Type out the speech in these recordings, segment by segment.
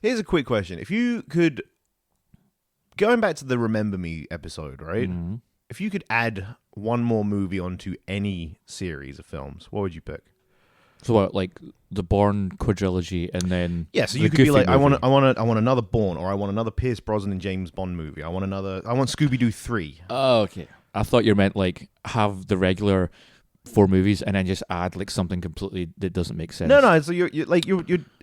Here's a quick question. If you could, going back to the Remember Me episode, right? Mm-hmm. If you could add one more movie onto any series of films, what would you pick? So what, like the Bourne quadrilogy, and then so you could be like, I want another Bourne, or I want another Pierce Brosnan and James Bond movie. I want Scooby-Doo 3. Oh, okay. I thought you meant like have the regular 4 movies and then just add like something completely that doesn't make sense. No. So you're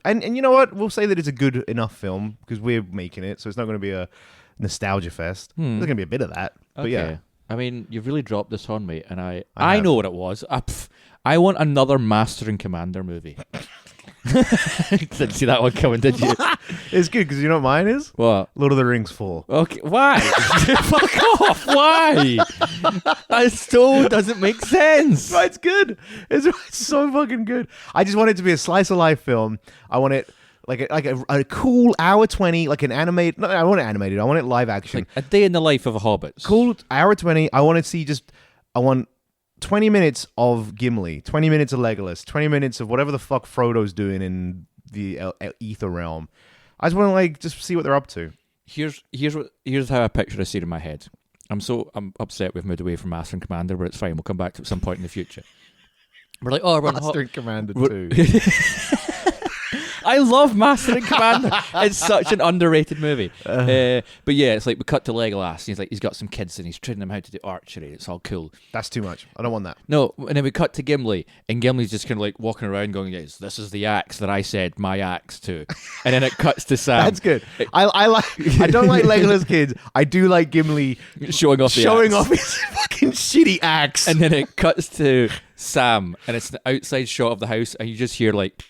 and you know what? We'll say that it's a good enough film because we're making it, so it's not going to be a nostalgia fest. There's going to be a bit of that, but yeah. I mean, you've really dropped this on me, and I know what it was. I want another Master and Commander movie. Didn't see that one coming, did you? It's good because you know what mine is? What? Lord of the Rings 4. Okay, why? Fuck off! Why? That still doesn't make sense. But it's good. It's so fucking good. I just want it to be a slice of life film. I want it like a cool hour 20, like an animated. No, I want it animated. I want it live action. Like a day in the life of a Hobbit. Cool hour 20. I want to see I want 20 minutes of Gimli, 20 minutes of Legolas, 20 minutes of whatever the fuck Frodo's doing in the ether realm. I just want to just see what they're up to. Here's how I picture a scene in my head. I'm upset we've moved away from Master and Commander, but it's fine. We'll come back to it at some point in the future. We're like, we're Master and Commander 2. I love Master and Commander. It's such an underrated movie. But yeah, it's like we cut to Legolas. And he's got some kids and he's training them how to do archery. It's all cool. That's too much. I don't want that. No, and then we cut to Gimli, and Gimli's just kind of like walking around going, yes, this is the axe that I said my axe to. And then it cuts to Sam. That's good. I don't like Legolas kids. I do like Gimli showing off his fucking shitty axe. And then it cuts to Sam, and it's the outside shot of the house, and you just hear like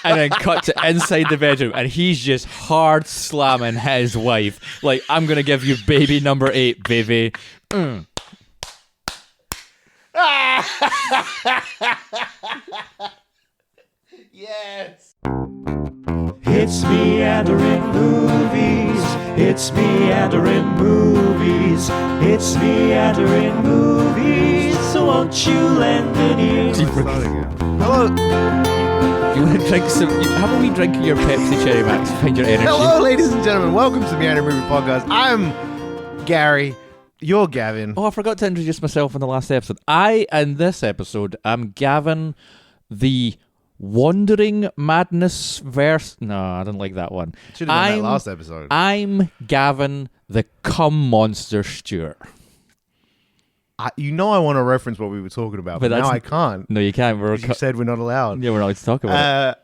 and then cut to inside the bedroom, and he's just hard slamming his wife like, I'm gonna give you baby number 8, baby. Yes. It's meandering movies. It's meandering movies. It's meandering movies. So won't you lend an ear? Hello. You want to drink some? How about we drink your Pepsi Cherry Max? Find your energy. Hello, ladies and gentlemen. Welcome to the Meander Movie Podcast. I'm Gary. You're Gavin. Oh, I forgot to introduce myself in the last episode. In this episode, I'm Gavin, the Wandering Madness verse. No, I don't like that one. Should have done that last episode. I'm Gavin, the cum monster Stewart. I want to reference what we were talking about, but now I can't. No, you can't. You said we're not allowed. Yeah, we're not allowed to talk about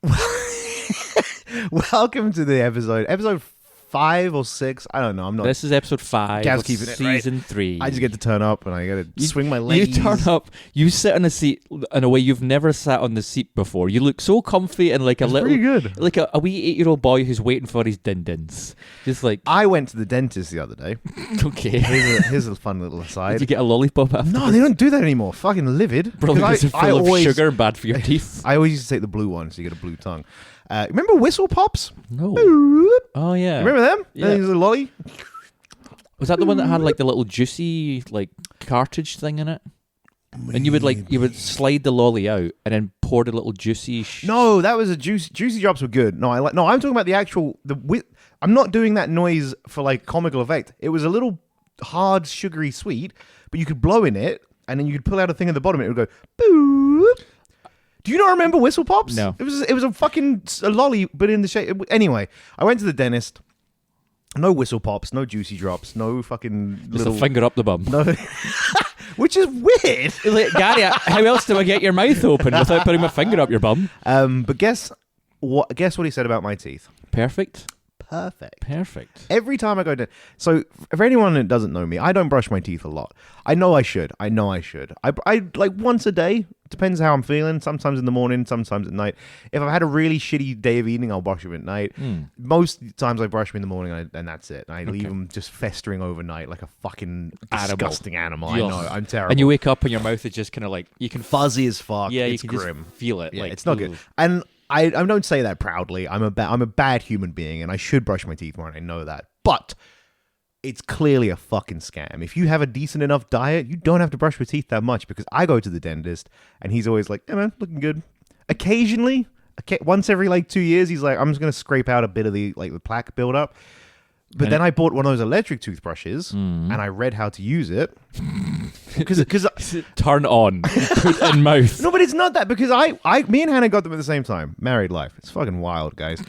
it. Welcome to the episode 5 or 6. I don't know. I'm not. This is episode 5. Gav's keeping it season 3. I just get to turn up and I got to swing my legs. You turn up. You sit on a seat in a way you've never sat on the seat before. You look so comfy and like a little, pretty good, like a wee 8-year-old boy who's waiting for his din-dins. Just like I went to the dentist the other day. Okay, here's a fun little aside. Did you get a lollipop after? No, they don't do that anymore. Fucking livid. Probably because they're full of sugar and bad for your teeth. I always used to take the blue one, so you get a blue tongue. Remember Whistle Pops? No. Oh yeah. Remember them? Yeah. There's a lolly. Was that the one that had like the little juicy like cartridge thing in it? And you would slide the lolly out and then pour the little juicy. No, that was a juicy drops were good. No, I'm talking about the actual I'm not doing that noise for like comical effect. It was a little hard sugary sweet, but you could blow in it and then you could pull out a thing at the bottom and it would go boop. Do you not remember Whistle Pops? No. It was a fucking lolly, but in the shape. Anyway, I went to the dentist. No Whistle Pops, no juicy drops, no fucking just a finger up the bum. No, which is weird. Like, Gary, how else do I get your mouth open without putting my finger up your bum? But guess what he said about my teeth? Perfect. Every time I go to... So, for anyone that doesn't know me, I don't brush my teeth a lot. I know I should. I like once a day. Depends how I'm feeling. Sometimes in the morning, sometimes at night. If I've had a really shitty day of eating, I'll brush them at night. Most times I brush them in the morning and that's it. And I leave them just festering overnight like a fucking disgusting animal. I know. I'm terrible. And you wake up and your mouth is just kind of like... You can fuzzy as fuck. Yeah, it's you can grim. just feel it. Yeah, like, it's not good. And... I don't say that proudly. I'm a bad human being, and I should brush my teeth more, and I know that. But it's clearly a fucking scam. If you have a decent enough diet, you don't have to brush your teeth that much, because I go to the dentist, and he's always like, hey man, looking good. Occasionally, once every like 2 years, he's like, I'm just gonna scrape out a bit of the plaque buildup. But then I bought one of those electric toothbrushes, and I read how to use it. Because turn on, put in mouth. No, but it's not that, because me and Hannah got them at the same time. Married life, it's fucking wild, guys.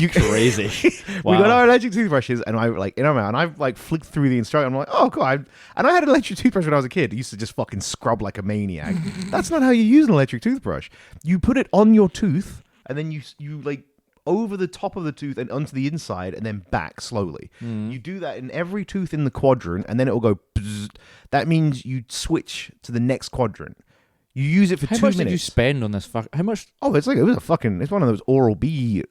You crazy. Wow. We got our electric toothbrushes, and I in our mouth, and I've like flicked through the instructions. I'm like, oh god. And I had an electric toothbrush when I was a kid. I used to just fucking scrub like a maniac. That's not how you use an electric toothbrush. You put it on your tooth, and then you like over the top of the tooth and onto the inside, and then back slowly. You do that in every tooth in the quadrant, and then it will go bzzz. That means you switch to the next quadrant. You use it for 2 minutes. How much did you spend on this? How much? Oh, it's one of those Oral-B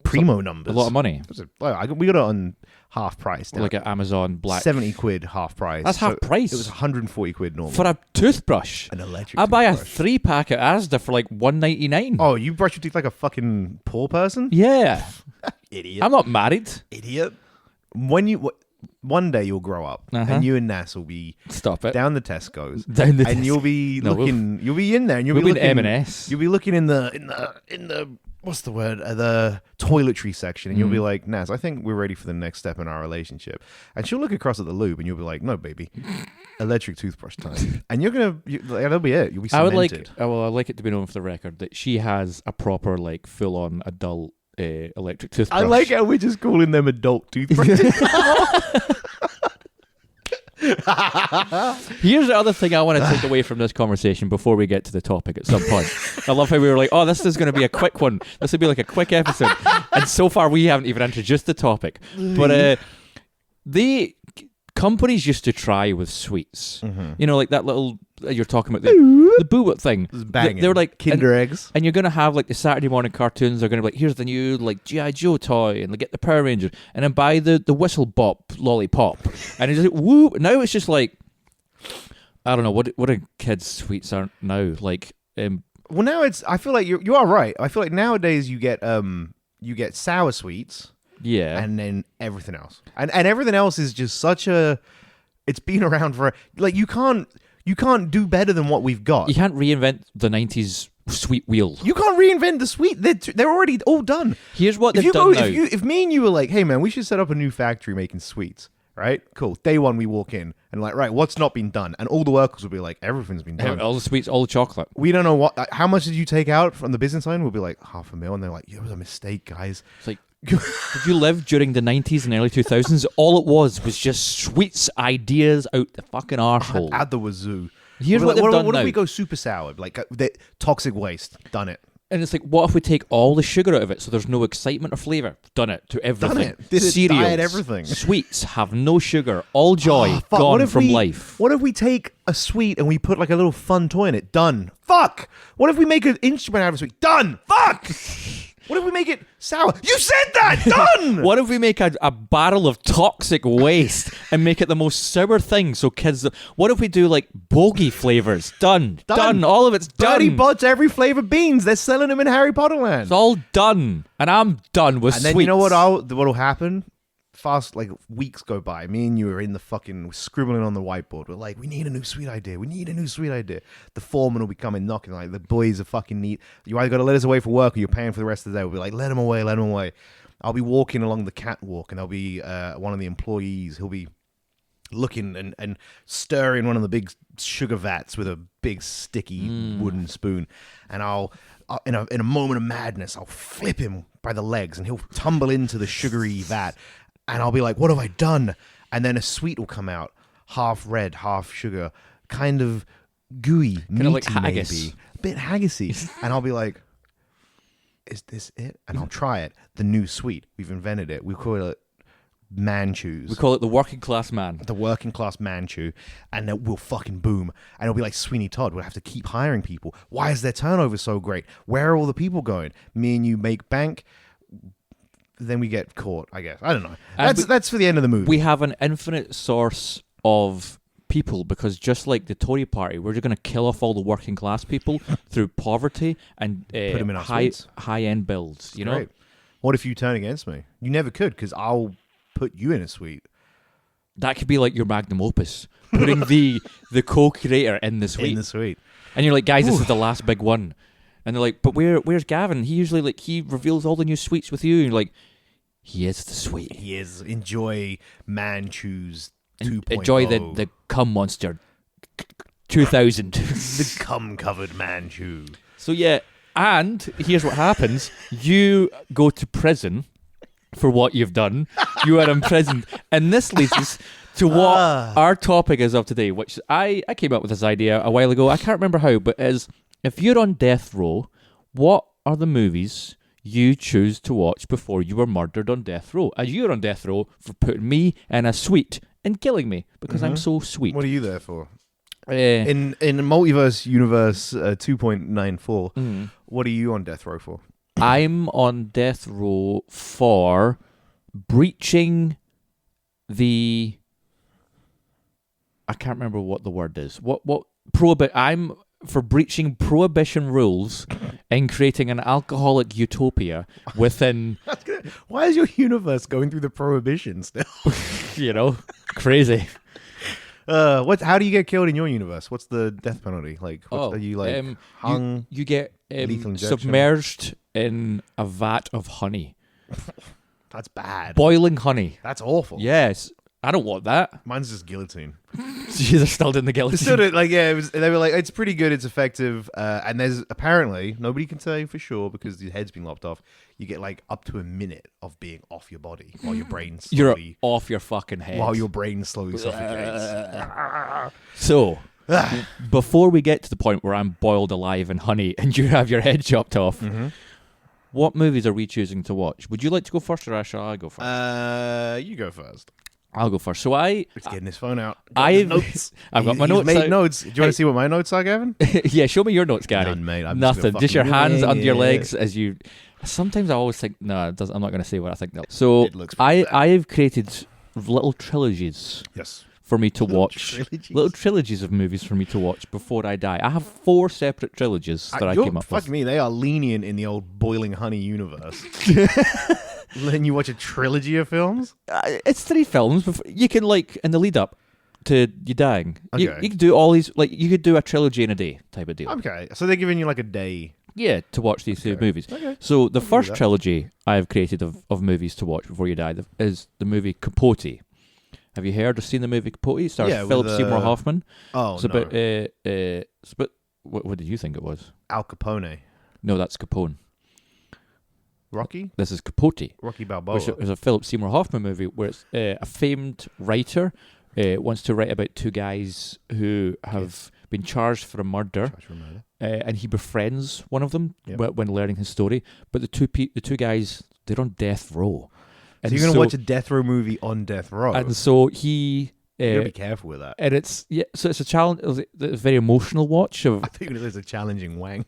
primo numbers. A lot of money. We got it on half price. Like at Amazon Black. 70 quid half price. That's half price. It was 140 quid normal. For a toothbrush. An electric I buy a toothbrush. 3-pack at Asda for like $1.99. Oh, you brush your teeth like a fucking poor person? Yeah. Idiot. I'm not married. Idiot. One day you'll grow up, and you and Nas will be down the Tesco's, and you'll be looking. You'll be in there, and you'll be looking. M&S. You'll be looking in the what's the word? The toiletry section, and you'll be like, Nas, I think we're ready for the next step in our relationship. And she'll look across at the lube, and you'll be like, no, baby, electric toothbrush time. And that'll be it. You'll be cemented. I'd like it to be known for the record that she has a proper like full-on adult electric toothbrush. I like how we're just calling them adult toothbrushes. Here's the other thing I want to take away from this conversation before we get to the topic at some point. I love how we were like, oh, this is going to be a quick one. This will be like a quick episode. And so far we haven't even introduced the topic. But the companies used to try with sweets. You know, like that little, you're talking about the boo thing. Banging. They were like Kinder eggs. And you're going to have like the Saturday morning cartoons. They're going to be like, here's the new like G.I. Joe toy, and they get the Power Rangers, and then buy the Whistle Bop lollipop. And it's like, woo. Now it's just like, I don't know, what do kids' sweets are now? Like, well, now I feel like you are right. I feel like nowadays you get sour sweets. Yeah. And then everything else. And everything else is just such a... It's been around for... Like, you can't do better than what we've got. You can't reinvent the 90s sweet wheel. You can't reinvent the sweet. They're already all done. Here's what they've done now. If me and you were like, hey, man, we should set up a new factory making sweets, right? Cool. Day one, we walk in and like, right, what's not been done? And all the workers will be like, everything's been done. All the sweets, all the chocolate. We don't know how much did you take out from the business line? We'll be like, $500,000. And they're like, it was a mistake, guys. It's like... Did you live during the 90s and early 2000s? All it was just sweets ideas out the fucking arsehole. At the wazoo. Here's what they've done What now. if we go super sour? Like the toxic waste. Done it. And it's like, what if we take all the sugar out of it so there's no excitement or flavour? Done it to everything. Done it. Did it Cereals, diet everything. Sweets have no sugar. All joy gone from life. What if we take a sweet and we put like a little fun toy in it? Done. Fuck. What if we make an instrument out of a sweet? Done. Fuck. What if we make it sour? You said that! Done! What if we make a barrel of toxic waste and make it the most sour thing so kids... What if we do like bogey flavours? Done. All of it's done. 30 bots every flavour beans. They're selling them in Harry Potter land. It's all done. And I'm done with sweets. And then you know what'll happen? Fast, like, weeks go by. Me and you are in the fucking scribbling on the whiteboard. We're like, we need a new sweet idea. The foreman will be coming knocking, like, the boys are fucking neat. You either got to let us away for work or you're paying for the rest of the day. We'll be like, let them away. I'll be walking along the catwalk and there'll be one of the employees. He'll be looking and stirring one of the big sugar vats with a big sticky wooden spoon. And I'll in a moment of madness, I'll flip him by the legs and he'll tumble into the sugary vat. And I'll be like, what have I done? And then a sweet will come out, half red, half sugar, kind of gooey, meaty, like haggis. maybe, a bit haggisy. And I'll be like, is this it? And I'll try it. The new sweet. We've invented it. We call it Man-Chews. We call it the working class man. The working class Man-Chew. And it will fucking boom. And it'll be like Sweeney Todd. We'll have to keep hiring people. Why is their turnover so great? Where are all the people going? Me and you make bank. Then we get caught, I guess. I don't know. That's for the end of the movie. We have an infinite source of people because just like the Tory party, we're just going to kill off all the working class people through poverty and put them in our high-end builds, you know? Great. What if you turn against me? You never could because I'll put you in a suite. That could be like your magnum opus, putting the co-creator in the suite. In the suite. And you're like, guys, this is the last big one. And they're like, but where's Gavin? He usually he reveals all the new sweets with you. And you're like, he is the sweet. He is. Enjoy Man Choose 2.0. Enjoy the cum monster 2000. The cum covered Man Chew. So yeah, and here's what happens: you go to prison for what you've done. You are imprisoned, and this leads us to what our topic is of today, which I came up with this idea a while ago. I can't remember how, but is if you're on death row, what are the movies you choose to watch before you were murdered on death row? And you're on death row for putting me in a suite and killing me because I'm so sweet. What are you there for? In Multiverse Universe 2.94, what are you on death row for? I'm on death row for breaching the... I can't remember what the word is. I'm for breaching prohibition rules and creating an alcoholic utopia within... Why is your universe going through the prohibition still? Crazy. How do you get killed in your universe? What's the death penalty? Are you hung? You get submerged in a vat of honey. That's bad. Boiling honey. That's awful. Yes. I don't want that. Mine's just guillotine. They're still doing the guillotine. They were like, it's pretty good, it's effective, and there's apparently, nobody can tell you for sure because your head's been lopped off, you get up to a minute of being off your body while your brain slowly... You're off your fucking head. While your brain slowly suffocates. So, before we get to the point where I'm boiled alive in honey and you have your head chopped off, what movies are we choosing to watch? Would you like to go first or shall I go first? You go first. I'll go first. So He's getting his phone out. I've got my notes. Made notes. Do you want to see what my notes are, Gavin? Yeah, show me your notes, Gary. None, mate. Nothing. Just your hands under your legs as you. Sometimes I always think, no, I'm not going to say what I think. So I've created little trilogies. Yes. For me to watch. Little trilogies of movies for me to watch before I die. I have 4 separate trilogies that I came up with. Fuck me, they are lenient in the old boiling honey universe. Then you watch a trilogy of films? It's 3 films. You can in the lead up to you dying. Okay. You can do all these, you could do a trilogy in a day type of deal. Okay, so they're giving you a day. Yeah, to watch these 2 movies. Okay. So the first trilogy I've created of movies to watch before you die is the movie Capote. Have you heard or seen the movie Capote? It stars Philip Seymour Hoffman. Oh, it's about, it's about, what did you think it was? Al Capone. No, that's Capone. Rocky? This is Capote. Rocky Balboa. Which is a Philip Seymour Hoffman movie where it's a famed writer wants to write about 2 guys who have been charged for a murder. And he befriends one of them when learning his story. But the two guys, they're on death row. So you're going to watch a death row movie on death row? And so he... you gotta be careful with that. And so it's a challenge. It's a very emotional watch. I think it is a challenging wank.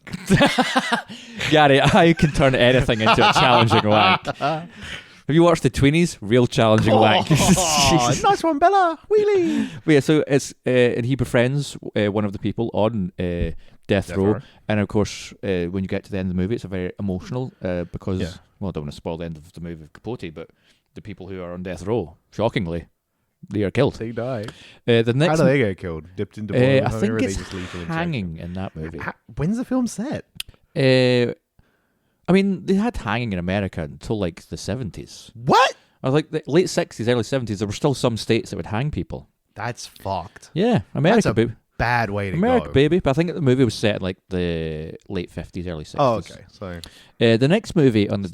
Gary, I can turn anything into a challenging wank. Have you watched The Tweenies? Real challenging wank. Nice one, Bella. Wheelie. But yeah, so it's and he befriends one of the people on death row, and of course, when you get to the end of the movie, it's a very emotional because well, I don't want to spoil the end of the movie of Capote, but the people who are on death row, shockingly, they are killed. They die. The next How do they get killed? Dipped into boiling I honey, think or are it's they just lethal hanging in that movie. When's the film set? I mean, they had hanging in America until the 70s. What? Or the late 60s, early 70s. There were still some states that would hang people. That's fucked. Yeah, America, That's a baby. Bad way to America, go. baby. But I think the movie was set in the late 50s, early 60s. Oh, okay. So the next movie on the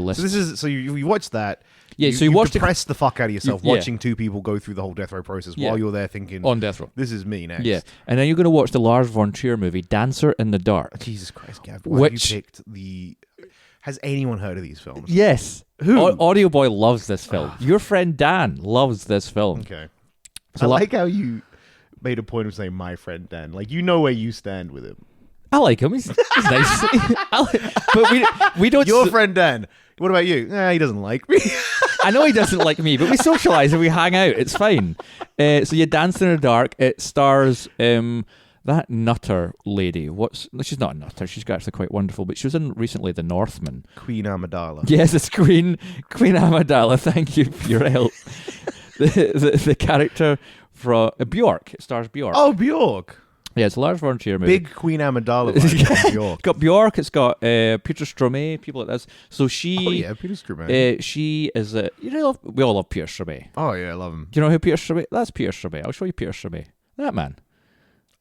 list. So this is you watch that. Yeah, so you watch depress the fuck out of yourself watching 2 people go through the whole death row process while you're there thinking on death row. This is me next. Yeah, and then you're going to watch the Lars von Trier movie Dancer in the Dark. Jesus Christ, Gav! Why have you picked the? Has anyone heard of these films? Yes. Who? Audio Boy loves this film. Your friend Dan loves this film. Okay. So I like how you made a point of saying my friend Dan. You know where you stand with him. I like him. He's nice. But we don't... Your friend Dan. What about you? He doesn't like me. I know he doesn't like me, but we socialise and we hang out. It's fine. So you Dance in the Dark. It stars that nutter lady. She's not a nutter. She's actually quite wonderful, but she was in recently The Northman. Queen Amidala. Yes, it's Queen Amidala. Thank you for your help. The character from Bjork. It stars Bjork. Oh, Bjork. Yeah, it's a Lars von Trier movie. Big Queen Amidala vibes from Bjork. It's got Bjork. It's got Peter Stormare, people like this. So she... Oh, yeah, Peter Stormare. She is a... we all love Peter Stormare. Oh, yeah, I love him. Do you know who Peter Stormare... That's Peter Stormare. I'll show you Peter Stormare. That man.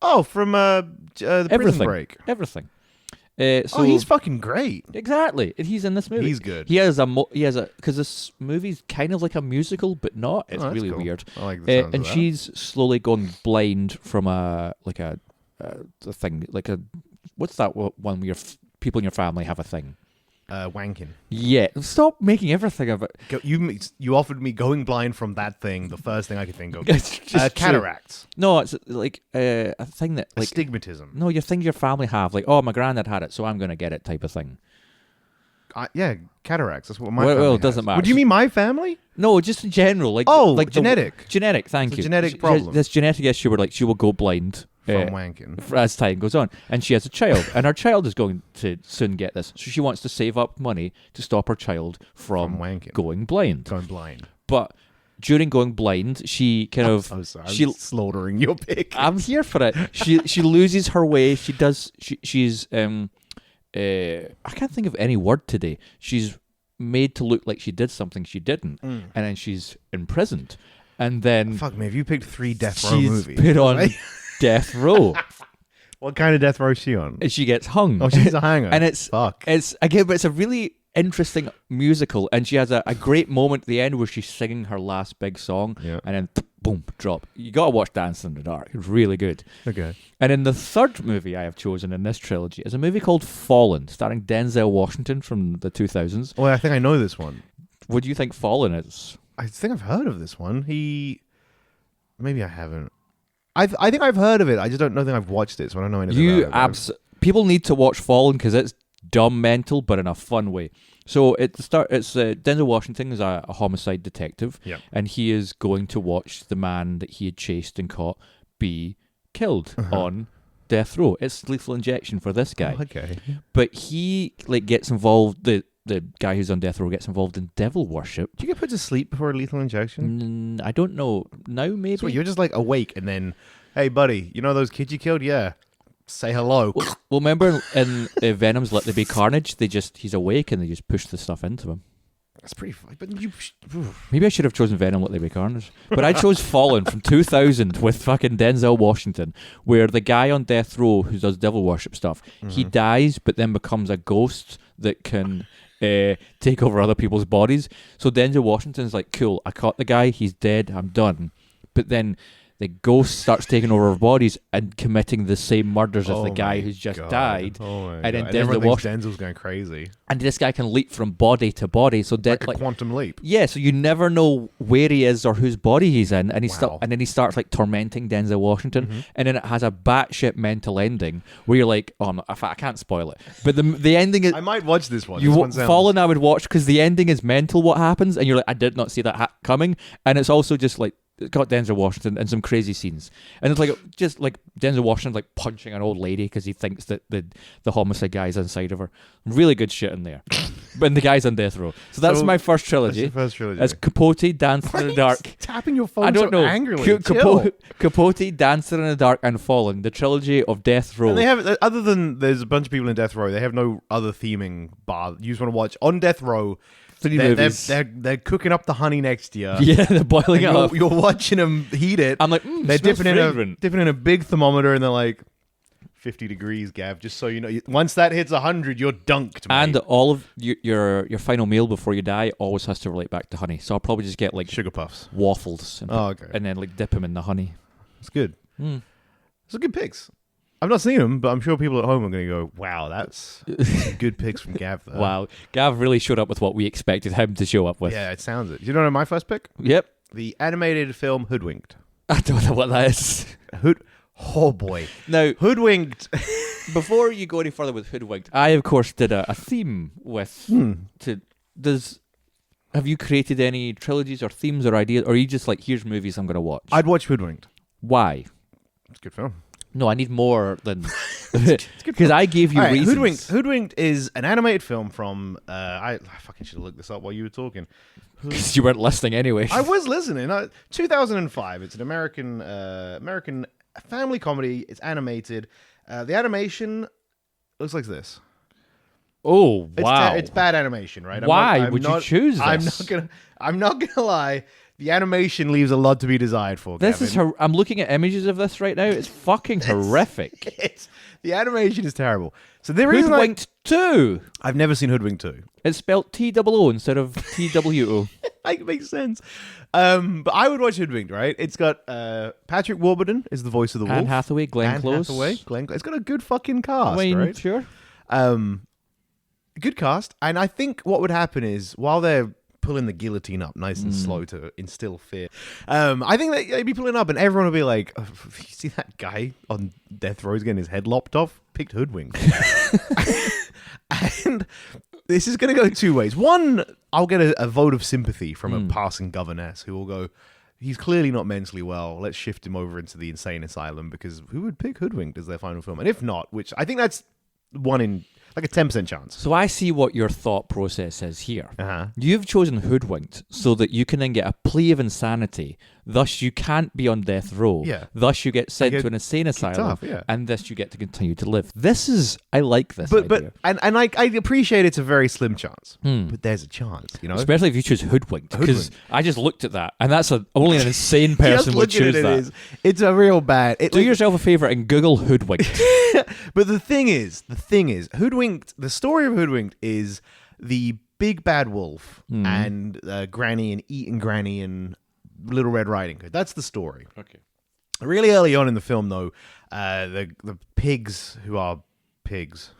Oh, from the Prison Break. Everything. So he's fucking great. Exactly. And he's in this movie. He's good. He has a because this movie's kind of like a musical, but not. It's really cool. weird. I like the sounds and of that. she's slowly gone blind from a thing, like a what's that one where your people in your family have a thing? Wanking. Yeah. Stop making everything of it. You offered me going blind from that thing. The first thing I could think of. It's just cataracts. True. No, it's like a thing that like astigmatism. No, your thing your family have, like, oh, my granddad had it, so I'm going to get it, type of thing. Yeah, cataracts. That's what my family Well, it has. doesn't matter. What do you mean, my family? No, just in general. Like, like genetic. Genetic, thank you. Genetic problem. This genetic issue where, like, she will go blind from wanking as time goes on. And she has a child. And her child is going to soon get this. So she wants to save up money to stop her child from wanking. Going blind. Going blind. But during going blind, she kind of... I'm sorry. I'm slaughtering your pick. I'm here for it. She loses her way. She's... I can't think of any word today. She's made to look like she did something she didn't, and then she's imprisoned, and then fuck me. Have you picked 3 death row movies? Put on death row. What kind of death row is she on? And she gets hung. Oh, she's a hanger. And it's again, but it's a really interesting musical, and she has a great moment at the end where she's singing her last big song, and then boom, drop. You gotta watch Dancing in the Dark. It's really good. Okay. And then the third movie I have chosen in this trilogy is a movie called Fallen, starring Denzel Washington from the 2000s. Oh, I think I know this one. What do you think Fallen is? I think I've heard of this one. Maybe I haven't. I think I've heard of it. I just don't think I've watched it, so I don't know anything about it. People need to watch Fallen because it's dumb mental, but in a fun way. So it's Denzel Washington is a homicide detective, and he is going to watch the man that he had chased and caught be killed on death row. It's lethal injection for this guy. Oh, okay. But he gets involved. The guy who's on death row gets involved in devil worship. Do you get put to sleep before a lethal injection? I don't know. Now maybe. So you're just like awake, and then, hey buddy, you know those kids you killed? Yeah. Say hello. Well, remember in Venom's Let There Be Carnage, he's awake and they just push the stuff into him. That's pretty funny. But maybe I should have chosen Venom Let There Be Carnage. But I chose Fallen from 2000 with fucking Denzel Washington, where the guy on death row who does devil worship stuff, he dies but then becomes a ghost that can take over other people's bodies. So Denzel Washington's like, cool, I caught the guy, he's dead, I'm done. But then the ghost starts taking over our bodies and committing the same murders as the guy who's just died. And then Denzel's going crazy. And this guy can leap from body to body. So like a quantum leap. Yeah, so you never know where he is or whose body he's in. And and then he starts like tormenting Denzel Washington. And then it has a batshit mental ending where you're like, oh, no, I can't spoil it. But the ending is... I might watch this one. Fallen I would watch because the ending is mental what happens. And you're like, I did not see that coming. And it's also just like, it's got Denzel Washington and some crazy scenes, and it's like just like Denzel Washington like punching an old lady because he thinks that the homicide guy's inside of her. Really good shit in there, but the guy's on death row. So that's my first trilogy. That's your first trilogy. It's Capote, Dancing in the Dark. Tapping your phone I don't know. Angrily. Capote, Dancing in the Dark, and Fallen. The trilogy of death row. And they have, other than there's a bunch of people in death row, they have no other theming bar. You just want to watch on death row. Movies. They're cooking up the honey next year. Yeah, they're boiling it up. You're watching them heat it. I'm like, they're dipping in a big thermometer, and they're like 50 degrees, Gav. Just so you know, once that hits 100, you're dunked. Mate. And all of your final meal before you die always has to relate back to honey. So I'll probably just get like sugar puffs, waffles, and then like dip them in the honey. It's good. Those are good picks. I've not seen them, but I'm sure people at home are going to go, wow, that's good picks from Gav there. Wow. Gav really showed up with what we expected him to show up with. Yeah, it sounds it. You know my first pick? Yep. The animated film Hoodwinked. I don't know what that is. Oh, boy. Now, Hoodwinked. Before you go any further with Hoodwinked, I, of course, did a theme with... Have you created any trilogies or themes or ideas, or are you just like, here's movies I'm going to watch? I'd watch Hoodwinked. Why? It's a good film. No, I need more than... Because I gave you reasons. Hoodwinked is an animated film from... I fucking should have looked this up while you were talking. Because you weren't listening anyway. I was listening. 2005. It's an American a family comedy. It's animated. The animation looks like this. Oh wow! It's bad animation, right? Why would you choose this? I'm not gonna lie. The animation leaves a lot to be desired for. This Kevin. is I'm looking at images of this right now. It's fucking horrific. The animation is terrible. So the reason Hoodwinked 2. I've never seen Hoodwinked 2. It's spelled T-O-O instead of T-W-O. It makes sense. But I would watch Hoodwinked, right? It's got Patrick Warburton is the voice of the wolf. Anne Hathaway, Glenn Close. It's got a good fucking cast, right? Sure. Good cast. And I think what would happen is while they're pulling the guillotine up nice and slow to instill fear, I think they'd be pulling up and everyone would be like, oh, you see that guy on death row is getting his head lopped off? Picked Hoodwinked. And this is going to go two ways. One, I'll get a vote of sympathy from a passing governess who will go, he's clearly not mentally well. Let's shift him over into the insane asylum because who would pick Hoodwinked as their final film? And if not, which I think that's one in like a 10% chance. So I see what your thought process is here. Uh-huh. You've chosen Hoodwinked so that you can then get a plea of insanity. Thus, you can't be on death row. Yeah. Thus, you get sent to an insane asylum. Off, yeah. And thus, you get to continue to live. I like this But idea. I appreciate it's a very slim chance. But there's a chance, you know? Especially if you choose Hoodwinked. Because I just looked at that, and that's only an insane person would choose that. It's a real bad... Do yourself a favour and Google Hoodwinked. But the thing is, Hoodwinked, the story of Hoodwinked is the big bad wolf and Granny and Eating Granny and Little Red Riding Hood. That's the story. Okay. Really early on in the film, though, the pigs who are pigs.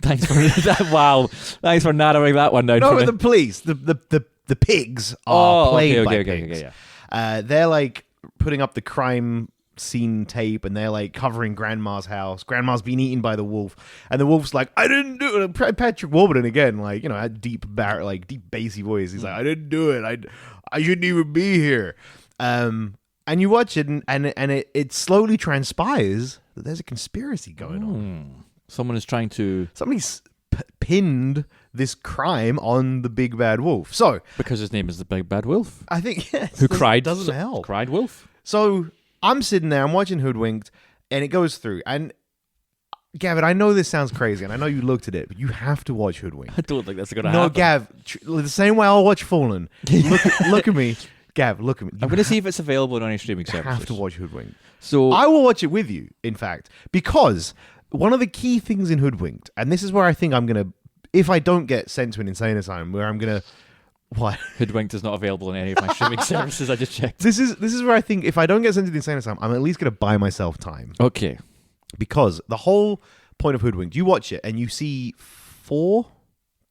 Thanks for that. Wow. Thanks for narrowing that one down. No, for but me. the police, the pigs are played by pigs. Okay, yeah. They're like putting up the crime scene tape and they're like covering Grandma's house. Grandma's been eaten by the wolf, and the wolf's like, I didn't do it. Patrick Warburton again, like, you know, had deep bassy voice. He's like, I didn't do it. I shouldn't even be here. And you watch it and it slowly transpires that there's a conspiracy going on. Someone is trying to... Somebody's pinned this crime on the big bad wolf. So Because his name is the Big Bad Wolf. I think, yes. Who cried... Doesn't help. Cried wolf. So I'm sitting there, I'm watching Hoodwinked, and it goes through. And Gavin, I know this sounds crazy, and I know you looked at it, but you have to watch Hoodwinked. I don't think that's going to happen. No, Gav, the same way I'll watch Fallen. Look at me. Gav, look at me. I'm going to see if it's available on any streaming services. You have to watch Hoodwinked. So I will watch it with you, in fact, because one of the key things in Hoodwinked, and this is where I think I'm going to, if I don't get sent to an insane asylum, where I'm going to, what? Hoodwinked is not available on any of my streaming services. I just checked. This is where I think if I don't get sent to the insane asylum, I'm at least going to buy myself time. Okay. Because the whole point of Hoodwinked, you watch it and you see 4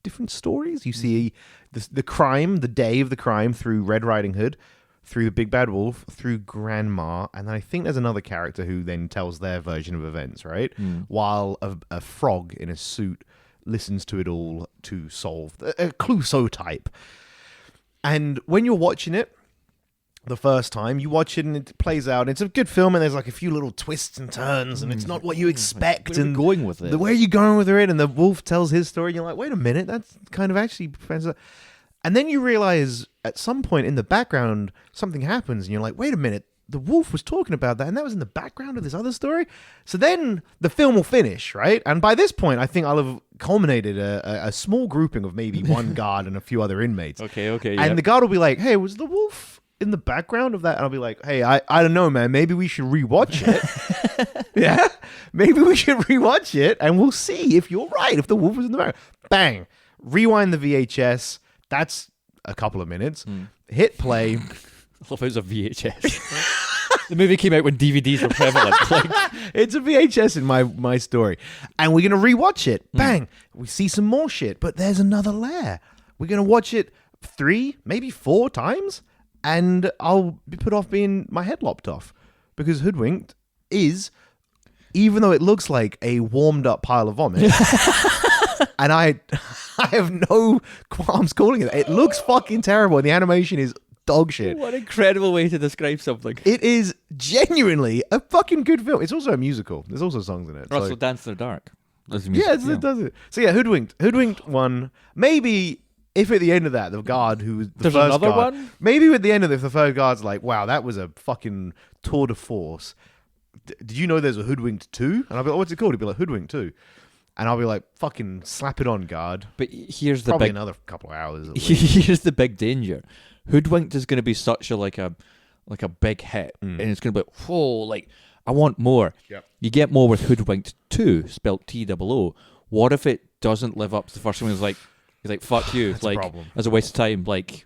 different stories. You see the crime, the day of the crime through Red Riding Hood, through the Big Bad Wolf, through Grandma, and then I think there's another character who then tells their version of events, right? While a frog in a suit listens to it all to solve a Clouseau type. And when you're watching it the first time, you watch it and it plays out. And it's a good film, and there's like a few little twists and turns, and it's not what you expect. Where are you going with it? Where are you going with it? And the wolf tells his story, and you're like, wait a minute, that's kind of actually... And then you realize at some point in the background, something happens, and you're like, wait a minute, the wolf was talking about that, and that was in the background of this other story? So then the film will finish, right? And by this point, I think I'll have culminated a small grouping of maybe one guard and a few other inmates. Okay. And the guard will be like, hey, was the wolf in the background of that? And I'll be like, hey, I don't know, man. Maybe we should rewatch it. Yeah? Maybe we should rewatch it, and we'll see if you're right, if the wolf was in the background. Bang. Rewind the VHS. That's a couple of minutes. Hit play. I thought it was a VHS. The movie came out when DVDs were prevalent. It's a VHS in my story. And we're going to rewatch it. Bang. We see some more shit, but there's another layer. We're going to watch it 3, maybe 4 times, and I'll be put off being my head lopped off. Because Hoodwinked is, even though it looks like a warmed up pile of vomit, and I have no qualms calling it. It looks fucking terrible, and the animation is dog shit. What an incredible way to describe something. It is genuinely a fucking good film. It's also a musical. There's also songs in it. Russell Dance in the Dark. It does it. So yeah, Hoodwinked 1. Maybe if at the end of that, the guard who was the There's first another guard, one? maybe at the end of it, the third guard's like, wow, that was a fucking tour de force. did you know there's a Hoodwinked 2? And I'll be like, what's it called? He'd be like, Hoodwinked 2. And I'll be like, fucking slap it on, guard. But here's the Probably big... another couple of hours. At least. Here's the big danger. Hoodwinked is going to be such a like a big hit, and it's going to be like, whoa, like I want more. Yep. You get more with Hoodwinked 2, spelled T-O-O. What if it doesn't live up to the first one? He's like, fuck you. That's like, a problem. As a waste of time. Like,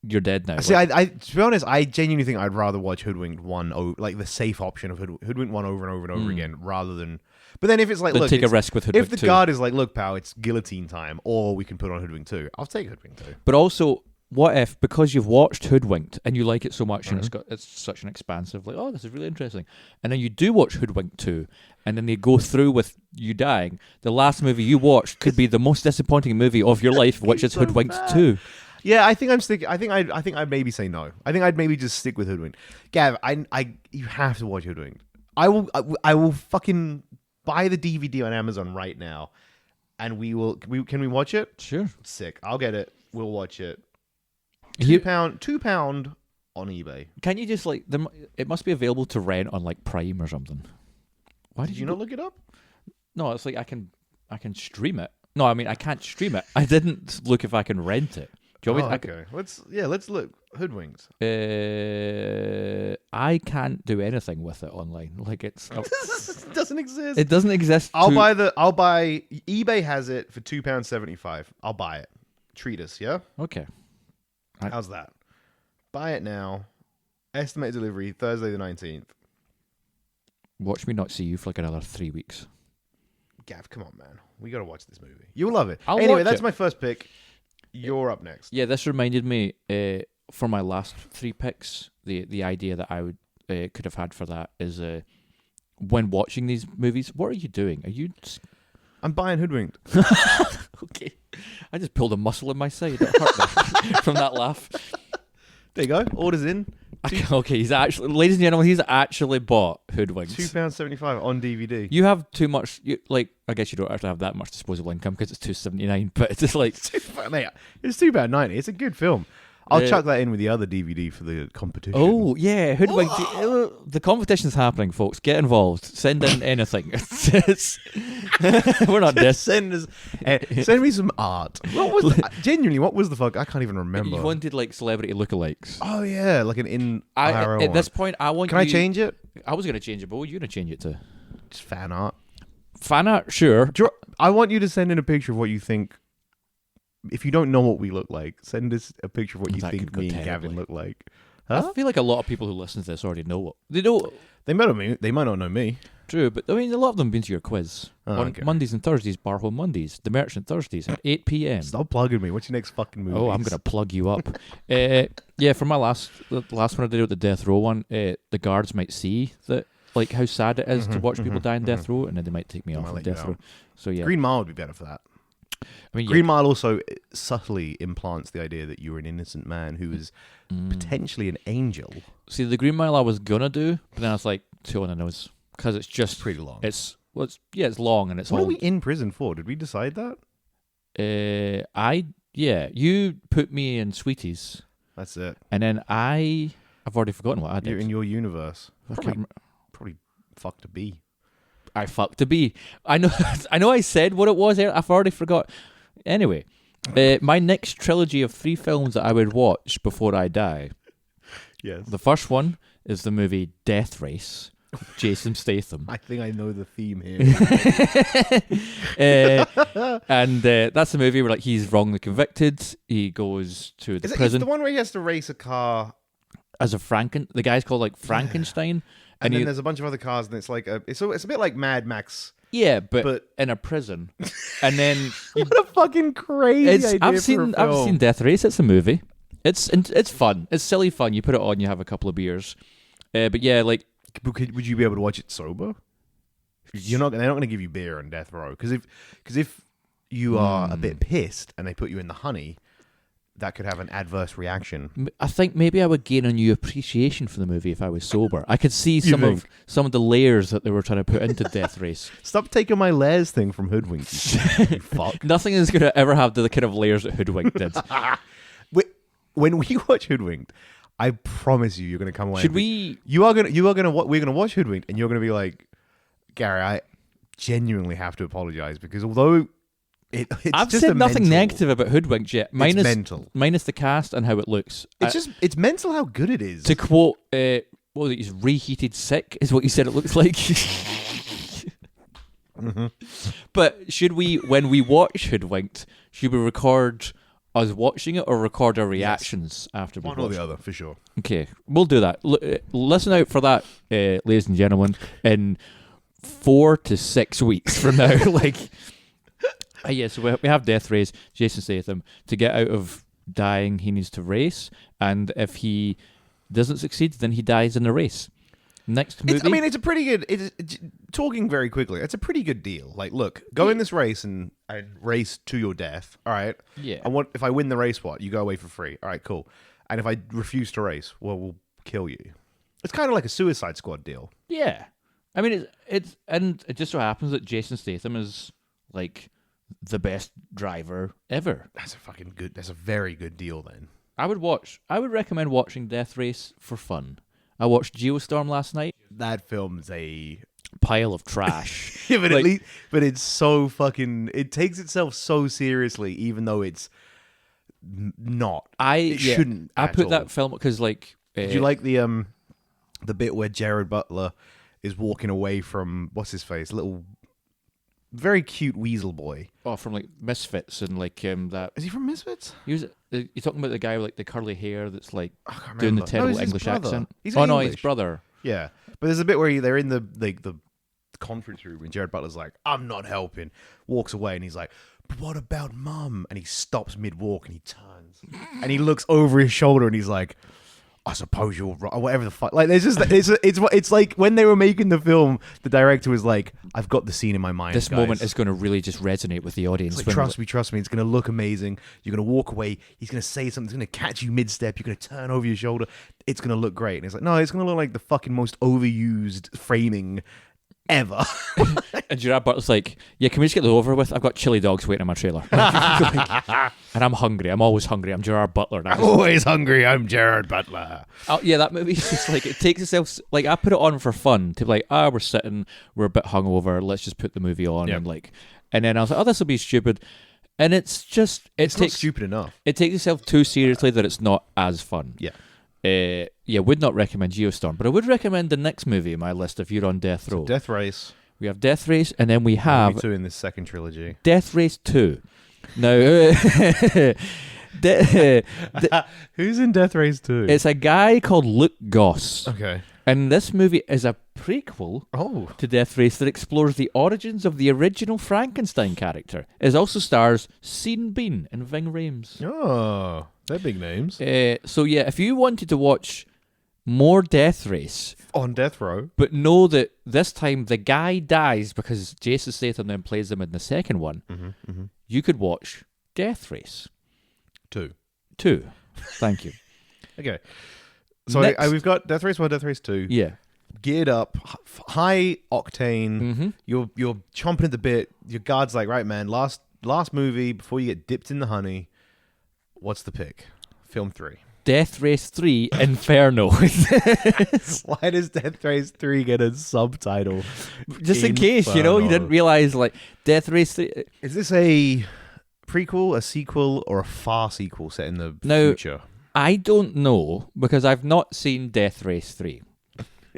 you're dead now. See, I to be honest, I genuinely think I'd rather watch Hoodwinked 1, like the safe option of Hoodwinked 1 over and over and over again, rather than. But then if it's like, look, take a risk with Hoodwinked 2. If the guard is like, look, pal, it's guillotine time, or we can put on Hoodwinked 2, I'll take Hoodwinked 2. But also, what if, because you've watched Hoodwinked and you like it so much, and it's such an expansive, like, oh, this is really interesting, and then you do watch Hoodwinked 2, and then they go through with you dying, the last movie you watched could be the most disappointing movie of your life, which is Hoodwinked 2. Yeah, I think I'm sticking. I think I'd maybe say no. I think I'd maybe just stick with Hoodwinked. Gav, you have to watch Hoodwinked. I will fucking buy the DVD on Amazon right now, and can we watch it? Sure. Sick. I'll get it. We'll watch it. £2 on eBay. Can you just like it must be available to rent on like Prime or something. Why did you not look it up? No, it's like I can stream it. No, I mean I can't stream it. I didn't look if I can rent it. Do you want me okay. Let's look. Hoodwinked. I can't do anything with it online. Like it doesn't exist. It doesn't exist. I'll buy eBay has it for £2.75. I'll buy it. Treat us, yeah? Okay. How's that? Buy it now. Estimated delivery Thursday the 19th. Watch me not see you for like another 3 weeks. Gav, come on, man. We got to watch this movie. You'll love it. Anyway, that's my first pick. You're up next. Yeah, this reminded me for my last 3 picks. The idea that I would could have had for that is when watching these movies, what are you doing? Are you? I'm buying Hoodwinked. Okay, I just pulled a muscle in my side. It hurt me from that laugh. There you go. Orders in. Okay, he's actually, ladies and gentlemen, he's actually bought Hoodwinked. £2.75 on DVD. You have too much. I guess you don't actually have that much disposable income because it's $2.79. But it's just like, mate, it's £2.90. It's a good film. I'll chuck that in with the other DVD for the competition. Oh yeah, Hoodwinked. The competition's happening, folks. Get involved. Send in anything. We're not this. Send me some art. Genuinely, what was the fuck? I can't even remember. You wanted like celebrity lookalikes. Oh yeah, like an at this point, I want. Can I change it? I was gonna change it, but what are you gonna change it to? Just fan art. Fan art, sure. I want you to send in a picture of what you think. If you don't know what we look like, send us a picture of what you think me and Gavin look like. Huh? I feel like a lot of people who listen to this already know what they know. They might not know me. True, but I mean, a lot of them have been to your quiz on okay. Mondays and Thursdays, Bar Home Mondays, The Merchant Thursdays at 8 p.m. Stop plugging me. What's your next fucking movie? Oh, I'm gonna plug you up. Yeah, for my the last one I did with the Death Row one, the guards might see that like how sad it is to watch people die in Death Row, and then they might take me off of Death Row. So yeah, Green Mile would be better for that. I mean, Green Mile also subtly implants the idea that you're an innocent man who is potentially an angel. See, the Green Mile I was gonna do, but then I was like, too on the nose because it's just pretty long. It's long and it's what all. Are we in prison for? Did we decide that? You put me in Sweeties. That's it. And then I've already forgotten what I did. You're in your universe. Probably fucked a bee. I fucked a bee. I know. I said what it was. I've already forgot. Anyway, my next trilogy of 3 films that I would watch before I die. Yes. The first one is the movie Death Race. Jason Statham. I think I know the theme here. And that's the movie where like he's wrongly convicted. He goes to the prison. It's the one where he has to race a car as a the guy's called like Frankenstein. And then there's a bunch of other cars, and it's like it's a bit like Mad Max. Yeah, but in a prison. And then what a fucking crazy idea I've seen Death Race. It's a movie. It's fun. It's silly fun. You put it on, you have a couple of beers. But yeah, like, would you be able to watch it sober? They're not going to give you beer on death row because if you are a bit pissed and they put you in the honey, that could have an adverse reaction. I think maybe I would gain a new appreciation for the movie if I was sober. I could see some of the layers that they were trying to put into Death Race. Stop taking my layers thing from Hoodwinked. You fuck. Nothing is going to ever have the kind of layers that Hoodwinked did. When we watch Hoodwinked, I promise you're gonna come away. Should we? We're gonna watch Hoodwinked, and you're gonna be like, Gary, I genuinely have to apologize because although I've just said nothing mental, negative about Hoodwinked yet. Minus the cast and how it looks. It's mental how good it is. To quote, what was it? He's reheated sick, is what you said it looks like. Mm-hmm. But should we, when we watch Hoodwinked, should we record us watching it or record our reactions after we One watch or the it? other, for sure. Okay, we'll do that. Listen out for that, ladies and gentlemen, in 4 to 6 weeks from now. So we have Death Race, Jason Statham. To get out of dying, he needs to race, and if he doesn't succeed, then he dies in the race. Next movie. It's a pretty good. Talking very quickly, it's a pretty good deal. Like, look, go in this race and race to your death. All right. Yeah. If I win the race, what? You go away for free. All right, cool. And if I refuse to race, well, we'll kill you. It's kind of like a Suicide Squad deal. Yeah. I mean, it just so happens that Jason Statham is like the best driver ever. That's a very good deal. Then I would recommend watching Death Race for fun. I watched Geostorm last night. That film's a pile of trash. Yeah, but it's so fucking. It takes itself so seriously, even though it's not. It shouldn't. I put that film because Did you like the bit where Jared Butler is walking away from what's his face, little, very cute weasel boy? Oh, from Misfits and that. Is he from Misfits? You're talking about the guy with the curly hair that's can't doing the remember. terrible English accent. He's his English. brother. Yeah, but there's a bit where they're in the conference room and Jared Butler's like, "I'm not helping," walks away, and he's like, "But what about Mum?" And he stops mid walk and he turns and he looks over his shoulder and he's like, "I suppose you're right," or whatever the fuck. There's just it's like when they were making the film, the director was like, "I've got the scene in my mind. This guys. moment is going to really just resonate with the audience. It's trust me. It's going to look amazing. You're going to walk away. He's going to say something. He's going to catch you mid-step. You're going to turn over your shoulder. It's going to look great." And it's like, no, it's going to look like the fucking most overused framing ever. And Gerard Butler's like, "Yeah, can we just get this over with? I've got chili dogs waiting in my trailer." And I'm hungry. I'm always hungry. I'm Gerard Butler. I'm always hungry. I'm Gerard Butler. Oh, yeah, that movie's just it takes itself, I put it on for fun to we're sitting, we're a bit hungover, let's just put the movie on. Yep. And then I was like, oh, this will be stupid. And it's just, it's not stupid enough. It takes itself too seriously that it's not as fun. Yeah. Would not recommend Geostorm, but I would recommend the next movie on my list if you're on death row. So Death Race. We have Death Race, and then we have two in this second trilogy. Death Race 2. Now, who's in Death Race 2? It's a guy called Luke Goss. Okay. And this movie is a prequel to Death Race that explores the origins of the original Frankenstein character. It also stars Sean Bean and Ving Rhames. Oh, they're big names. If you wanted to watch more Death Race on death row, but know that this time the guy dies because Jason Statham then plays him in the second one, you could watch Death Race 2. Thank you. Okay. So we've got Death Race 1, Death Race 2. Yeah. Geared up, high octane. You're chomping at the bit. Your guard's like, right, man, last movie before you get dipped in the honey. What's the pick? Film 3. Death Race 3 Inferno. Why does Death Race 3 get a subtitle? Just in case, you didn't realize, Death Race 3. Is this a prequel, a sequel, or a far sequel set in the future? I don't know, because I've not seen Death Race 3.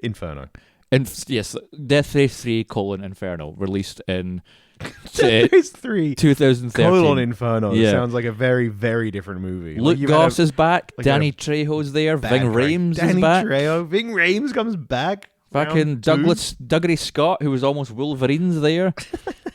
Inferno. Yes, Death Race 3, Inferno, released in Death Race 3 2013. Inferno. Yeah. Sounds like a very, very different movie. Luke Goss is back. Danny Trejo's there. Ving Rhames is back. Ving Rhames comes back. Fucking Dougray Scott, who was almost Wolverine's there.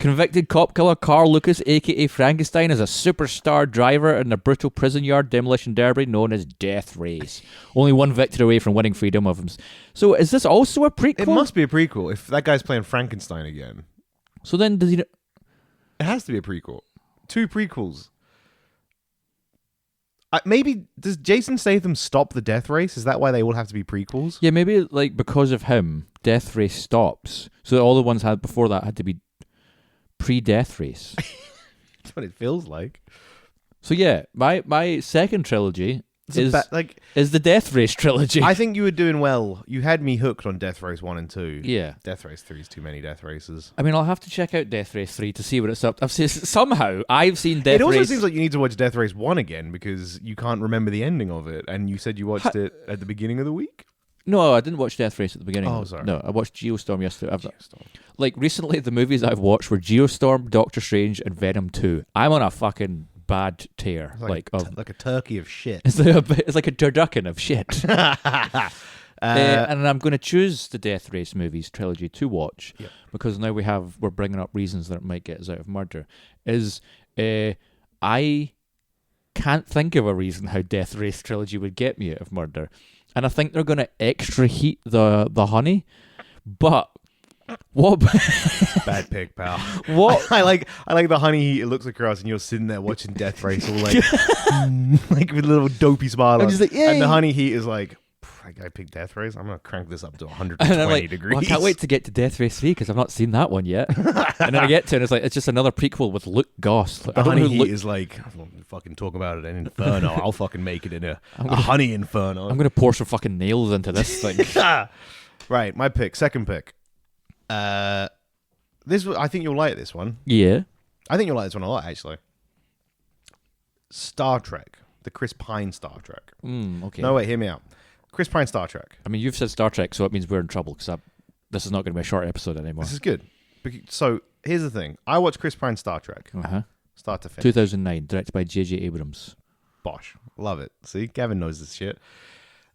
Convicted cop killer Carl Lucas, a.k.a. Frankenstein, is a superstar driver in a brutal prison yard demolition derby known as Death Race. Only one victory away from winning freedom of him. So is this also a prequel? It must be a prequel if that guy's playing Frankenstein again. So then does he... It has to be a prequel. 2 prequels. Maybe does Jason Statham stop the Death Race? Is that why they all have to be prequels? Yeah, maybe because of him, Death Race stops. So all the ones had before that had to be pre-Death Race. That's what it feels like. So yeah, my second trilogy is the Death Race trilogy. I think you were doing well. You had me hooked on Death Race 1 and 2. Yeah. Death Race 3 is too many Death Races. I mean, I'll have to check out Death Race 3 to see what it's up to. Somehow, I've seen Death Race... It also seems like you need to watch Death Race 1 again because you can't remember the ending of it, and you said you watched it at the beginning of the week? No, I didn't watch Death Race at the beginning. Oh, sorry. No, I watched Geostorm yesterday. Like, recently, the movies I've watched were Geostorm, Doctor Strange, and Venom 2. I'm on a fucking bad tear. Like a turkey of shit. It's like a turducken of shit. And I'm going to choose the Death Race movies trilogy to watch because now we're bringing up reasons that it might get us out of murder. I can't think of a reason how Death Race trilogy would get me out of murder, and I think they're going to extra heat the honey, but. What bad pick, pal? What I like the honey heat. It looks across, and you're sitting there watching Death Race, all like, like with a little dopey smile on. Like, and the honey heat is like, I picked Death Race. I'm gonna crank this up to 120 degrees. Well, I can't wait to get to Death Race 3 because I've not seen that one yet. And then I get to it, and it's like it's just another prequel with Luke Goss. Like, the honey heat is like, I don't fucking talk about it in Inferno. I'll fucking make it in a honey Inferno. I'm gonna pour some fucking nails into this thing. Right, my pick, second pick. I think you'll like this one. Yeah. I think you'll like this one a lot, actually. Star Trek. The Chris Pine Star Trek. Okay. No, wait, hear me out. Chris Pine Star Trek. I mean, you've said Star Trek, so it means we're in trouble because this is not going to be a short episode anymore. This is good. So, here's the thing. I watched Chris Pine Star Trek. Start to finish. 2009, directed by J.J. Abrams. Bosh. Love it. See, Gavin knows this shit.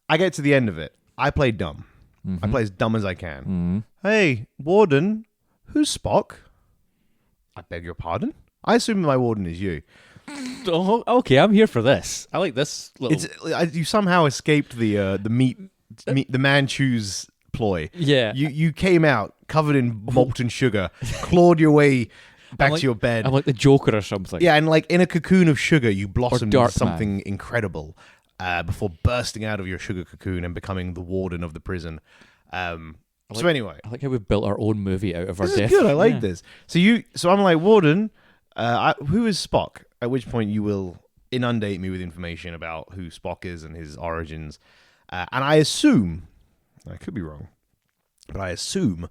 I get to the end of it. I play dumb. I play as dumb as I can. Hey, Warden, who's Spock? I beg your pardon? I assume my Warden is you. Oh, okay, I'm here for this. I like this little... You somehow escaped the Manchus ploy. Yeah. You came out covered in molten sugar, clawed your way back to your bed. I'm like the Joker or something. Yeah, and like in a cocoon of sugar, you blossomed into Dark something incredible. Before bursting out of your sugar cocoon and becoming the warden of the prison. So anyway, I like how we've built our own movie out of our this death. Is good. I like this. So I'm like, Warden, who is Spock? At which point you will inundate me with information about who Spock is and his origins. And I assume, I could be wrong, but I assume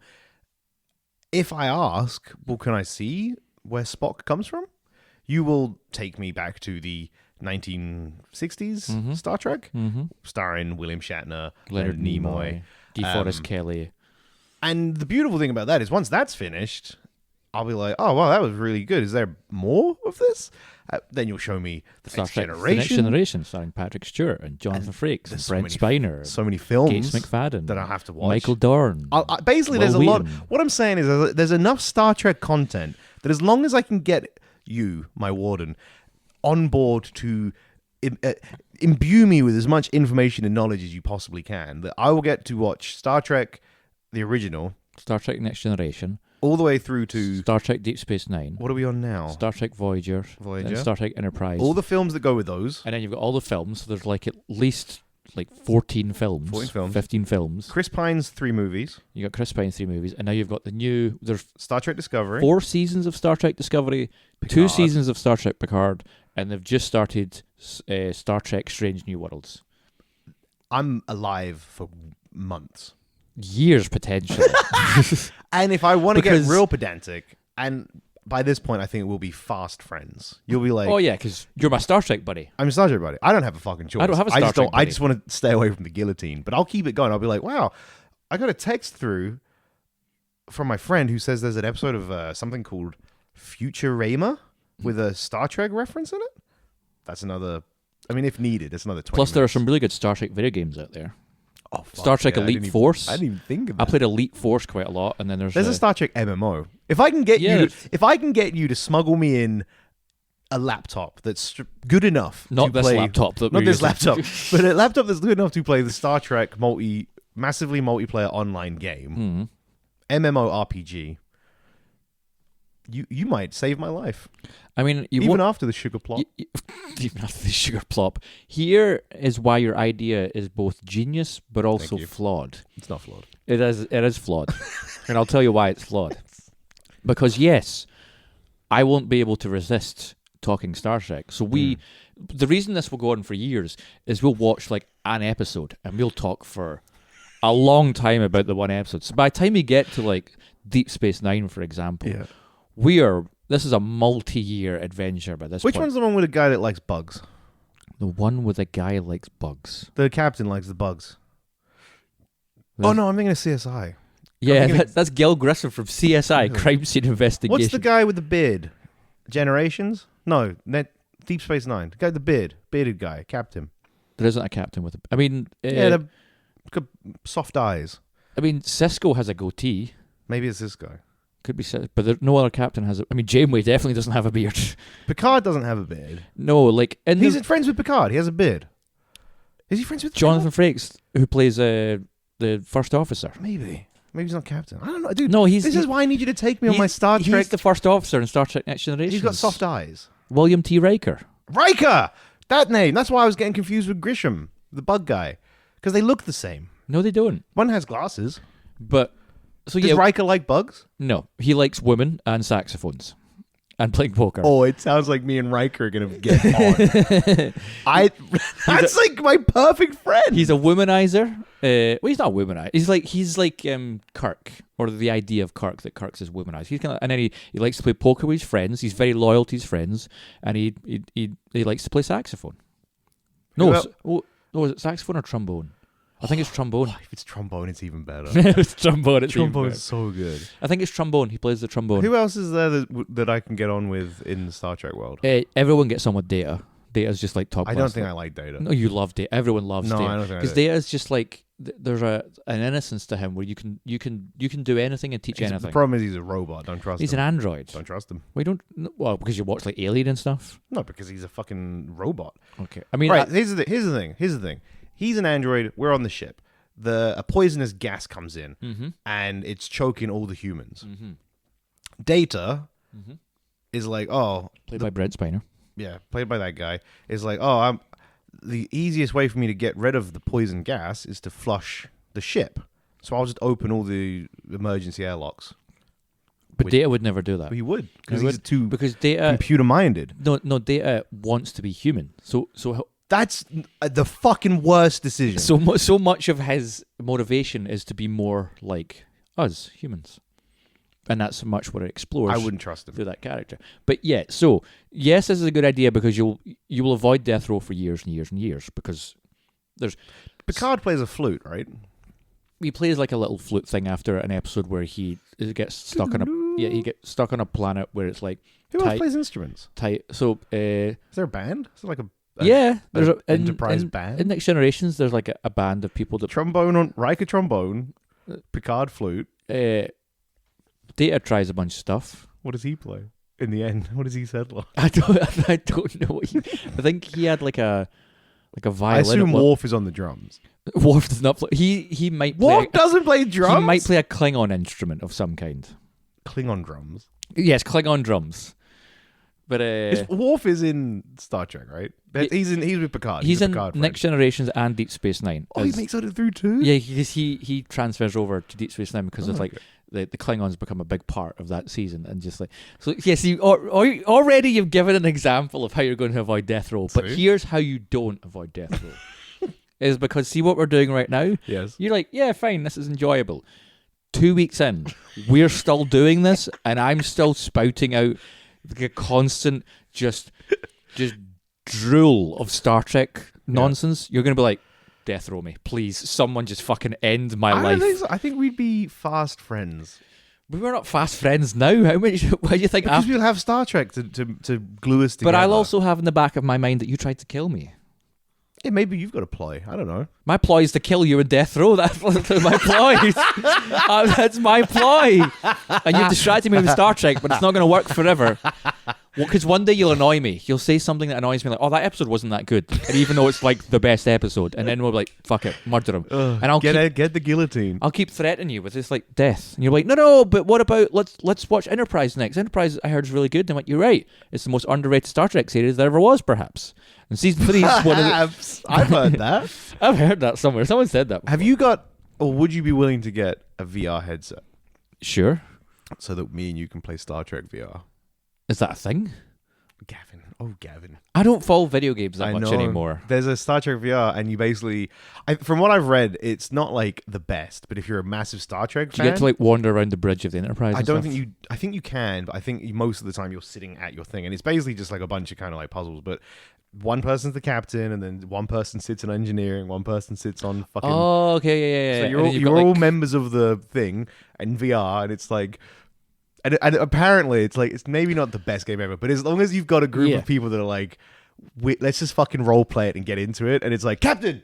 if I ask, well, can I see where Spock comes from? You will take me back to the 1960s Star Trek, starring William Shatner, Leonard Nimoy, DeForest Kelly. And the beautiful thing about that is once that's finished, I'll be like, oh, wow, that was really good. Is there more of this? Then you'll show me the Star Next Trek, Generation. The Next Generation, starring Patrick Stewart and Jonathan Frakes and Brent Spiner. So many films Gates McFadden. that I have to watch. Michael Dorn. Basically, there's a lot. What I'm saying is there's enough Star Trek content that as long as I can get you, my Warden, on board to imbue me with as much information and knowledge as you possibly can, that I will get to watch Star Trek, the original, Star Trek Next Generation, all the way through to Star Trek Deep Space Nine. What are we on now? Star Trek Voyager. And Star Trek Enterprise. All the films that go with those. And then you've got all the films. So there's like at least like 14 films. 15 films. Chris Pine's 3 movies. You got Chris Pine's 3 movies. And now you've got there's Star Trek Discovery. 4 seasons of Star Trek Discovery, Picard. 2 seasons of Star Trek Picard, and they've just started Star Trek Strange New Worlds. I'm alive for months. Years, potentially. And if I want to get real pedantic, and by this point I think we'll be fast friends. You'll be like... Oh yeah, because you're my Star Trek buddy. I'm a Star Trek buddy. I don't have a fucking choice. I don't have a Star Trek buddy. I just want to stay away from the guillotine. But I'll keep it going. I'll be like, wow, I got a text through from my friend who says there's an episode of something called Futurama with a Star Trek reference in it. That's another... I mean, if needed, it's another 20 Plus, there are minutes. some really good Star Trek video games out there. Oh, fuck Star Trek Elite Force. I didn't even think of that. I played Elite Force quite a lot, and then there's a Star Trek MMO. If I can get you to smuggle me in a laptop that's good enough not to this play, laptop that not we're this using. laptop, but a laptop that's good enough to play the Star Trek massively multiplayer online game, MMO RPG. You might save my life. I mean, even after the sugar plop. Even after the sugar plop. Here is why your idea is both genius but also flawed. It's not flawed. It is flawed. And I'll tell you why it's flawed. Because yes, I won't be able to resist talking Star Trek. So the reason this will go on for years is we'll watch like an episode and we'll talk for a long time about the one episode. So by the time we get to like Deep Space Nine, for example, this is a multi-year adventure by this point. Which one's the one with a guy that likes bugs? The one with a guy who likes bugs. The captain likes the bugs. Oh no, I'm thinking of CSI. Yeah, that's Gil Grissom from CSI, Crime Scene Investigation. What's the guy with the beard? Generations? No, Deep Space Nine. The guy with the beard. Bearded guy. Captain. There isn't a captain with I mean... they've got soft eyes. I mean, Cisco has a goatee. Maybe it's this guy. Could be, but no other captain has I mean, Janeway definitely doesn't have a beard. Picard doesn't have a beard. No, like... He's friends with Picard. He has a beard. Is he friends with Jonathan Frakes, who plays the first officer? Maybe he's not captain. I don't know, dude. No, this is why I need you to take me on my Star Trek. He's the first officer in Star Trek Next Generation. He's got soft eyes. William T. Riker. That name. That's why I was getting confused with Grisham, the bug guy, because they look the same. No, they don't. One has glasses. But so does Riker like bugs? No, he likes women and saxophones and playing poker. Oh, it sounds like me and Riker are gonna get on. That's like my perfect friend. He's a womanizer. Well, he's not a womanizer. He's like Kirk, or the idea of Kirk, that Kirk's is womanized. He's and then he likes to play poker with his friends. He's very loyal to his friends, and he likes to play saxophone. Is it saxophone or trombone? I think it's trombone. If it's trombone, it's even better. It's trombone. Trombone is so good. I think it's trombone. He plays the trombone. Who else is there that I can get on with in the Star Trek world? Everyone gets on with Data. Data's just like top class. I don't think I like Data. No, you love Data. Everyone loves Data. No, I don't think I do. Because Data's just like there's an innocence to him where you can do anything and teach anything. The problem is he's a robot. Don't trust him. He's an android. Don't trust him. Because you watch like Alien and stuff. No, because he's a fucking robot. Okay, I mean, right. Here's the thing. He's an android. We're on the ship. A poisonous gas comes in, and it's choking all the humans. Data is like, played by Brent Spiner. Yeah, played by that guy. Is like, the easiest way for me to get rid of the poison gas is to flush the ship. So I'll just open all the emergency airlocks. But Data would never do that. But he would, because he's too Data computer-minded. No, Data wants to be human. So that's the fucking worst decision. So much of his motivation is to be more like us humans, and that's much what it explores. I wouldn't trust him through that character. But yeah, so yes, this is a good idea because you will avoid death row for years and years and years because there's Picard plays a flute, right? He plays like a little flute thing after an episode where he gets stuck on he gets stuck on a planet where it's like who else plays instruments? So is there a band? Is there like a there's an enterprise band. In Next Generations, there's like a band of people that Riker trombone, Picard flute. Data tries a bunch of stuff. What does he play in the end? What does he settle on? I don't know. I think he had like a violin. I assume Worf is on the drums. Worf does not play. He might. Worf doesn't play drums. He might play a Klingon instrument of some kind. Klingon drums. Yes, Klingon drums. But Worf is in Star Trek, right? He's with Picard. He's in Picard Next Generations and Deep Space Nine. Oh, he makes it through too? Yeah, because he transfers over to Deep Space Nine because it's like the Klingons become a big part of that season, and just like so. Yes, already you've given an example of how you're going to avoid death row, but here's how you don't avoid death row. Is because see what we're doing right now. Yes, you're like, yeah, fine, this is enjoyable. 2 weeks in, we're still doing this, and I'm still spouting out a constant just drool of Star Trek nonsense. You're going to be like, death row me, please. Someone just fucking end my life. Don't think so. I think we'd be fast friends. We were not fast friends now. How much? Why do you think? Because we'll have Star Trek to glue us together. But I'll also have in the back of my mind that you tried to kill me. Yeah, maybe you've got a ploy. I don't know. My ploy is to kill you in death row. That's my ploy. That's my ploy. And you've distracted me with Star Trek, but it's not going to work forever. Because one day you'll annoy me. You'll say something that annoys me, like, "Oh, that episode wasn't that good," and even though it's like the best episode, and then we'll be like, "Fuck it, murder him." And I'll get the guillotine. I'll keep threatening you with this like death, and you're like, "No, but what about let's watch Enterprise next? Enterprise I heard is really good." And I'm like, "You're right. It's the most underrated Star Trek series there ever was, perhaps." And season 3 is one of the... I've heard that. I've heard that somewhere. Someone said that before. Have you got, or would you be willing to get a VR headset? Sure. So that me and you can play Star Trek VR. Is that a thing? Gavin. Oh, Gavin. I don't follow video games that I much know. anymore. There's a Star Trek VR, and you basically, from what I've read, it's not like the best. But if you're a massive Star Trek Do fan, you get to like wander around the bridge of the Enterprise? I and don't stuff? think you. I think you can, but I think most of the time you're sitting at your thing, and it's basically just like a bunch of kind of like puzzles. But one person's the captain, and then one person sits in engineering, one person sits on fucking. Oh, okay, yeah. So And you're then you've you're got, all like, members of the thing in VR, and it's like. And apparently, it's like it's maybe not the best game ever, but as long as you've got a group of people that are like, let's just fucking role play it and get into it, and it's like, Captain,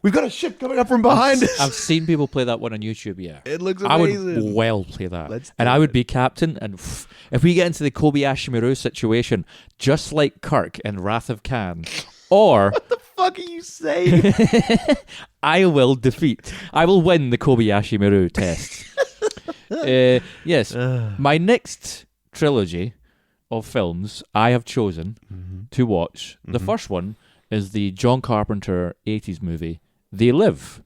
we've got a ship coming up from behind us. I've seen people play that one on YouTube. Yeah, It looks I amazing. would well play that, Let's and do I would it. be captain. And if we get into the Kobayashi Maru situation, just like Kirk in Wrath of Khan, or What the fuck are you saying? I will win the Kobayashi Maru test. Yes, my next trilogy of films I have chosen to watch. The first one is the John Carpenter 80s movie, They Live.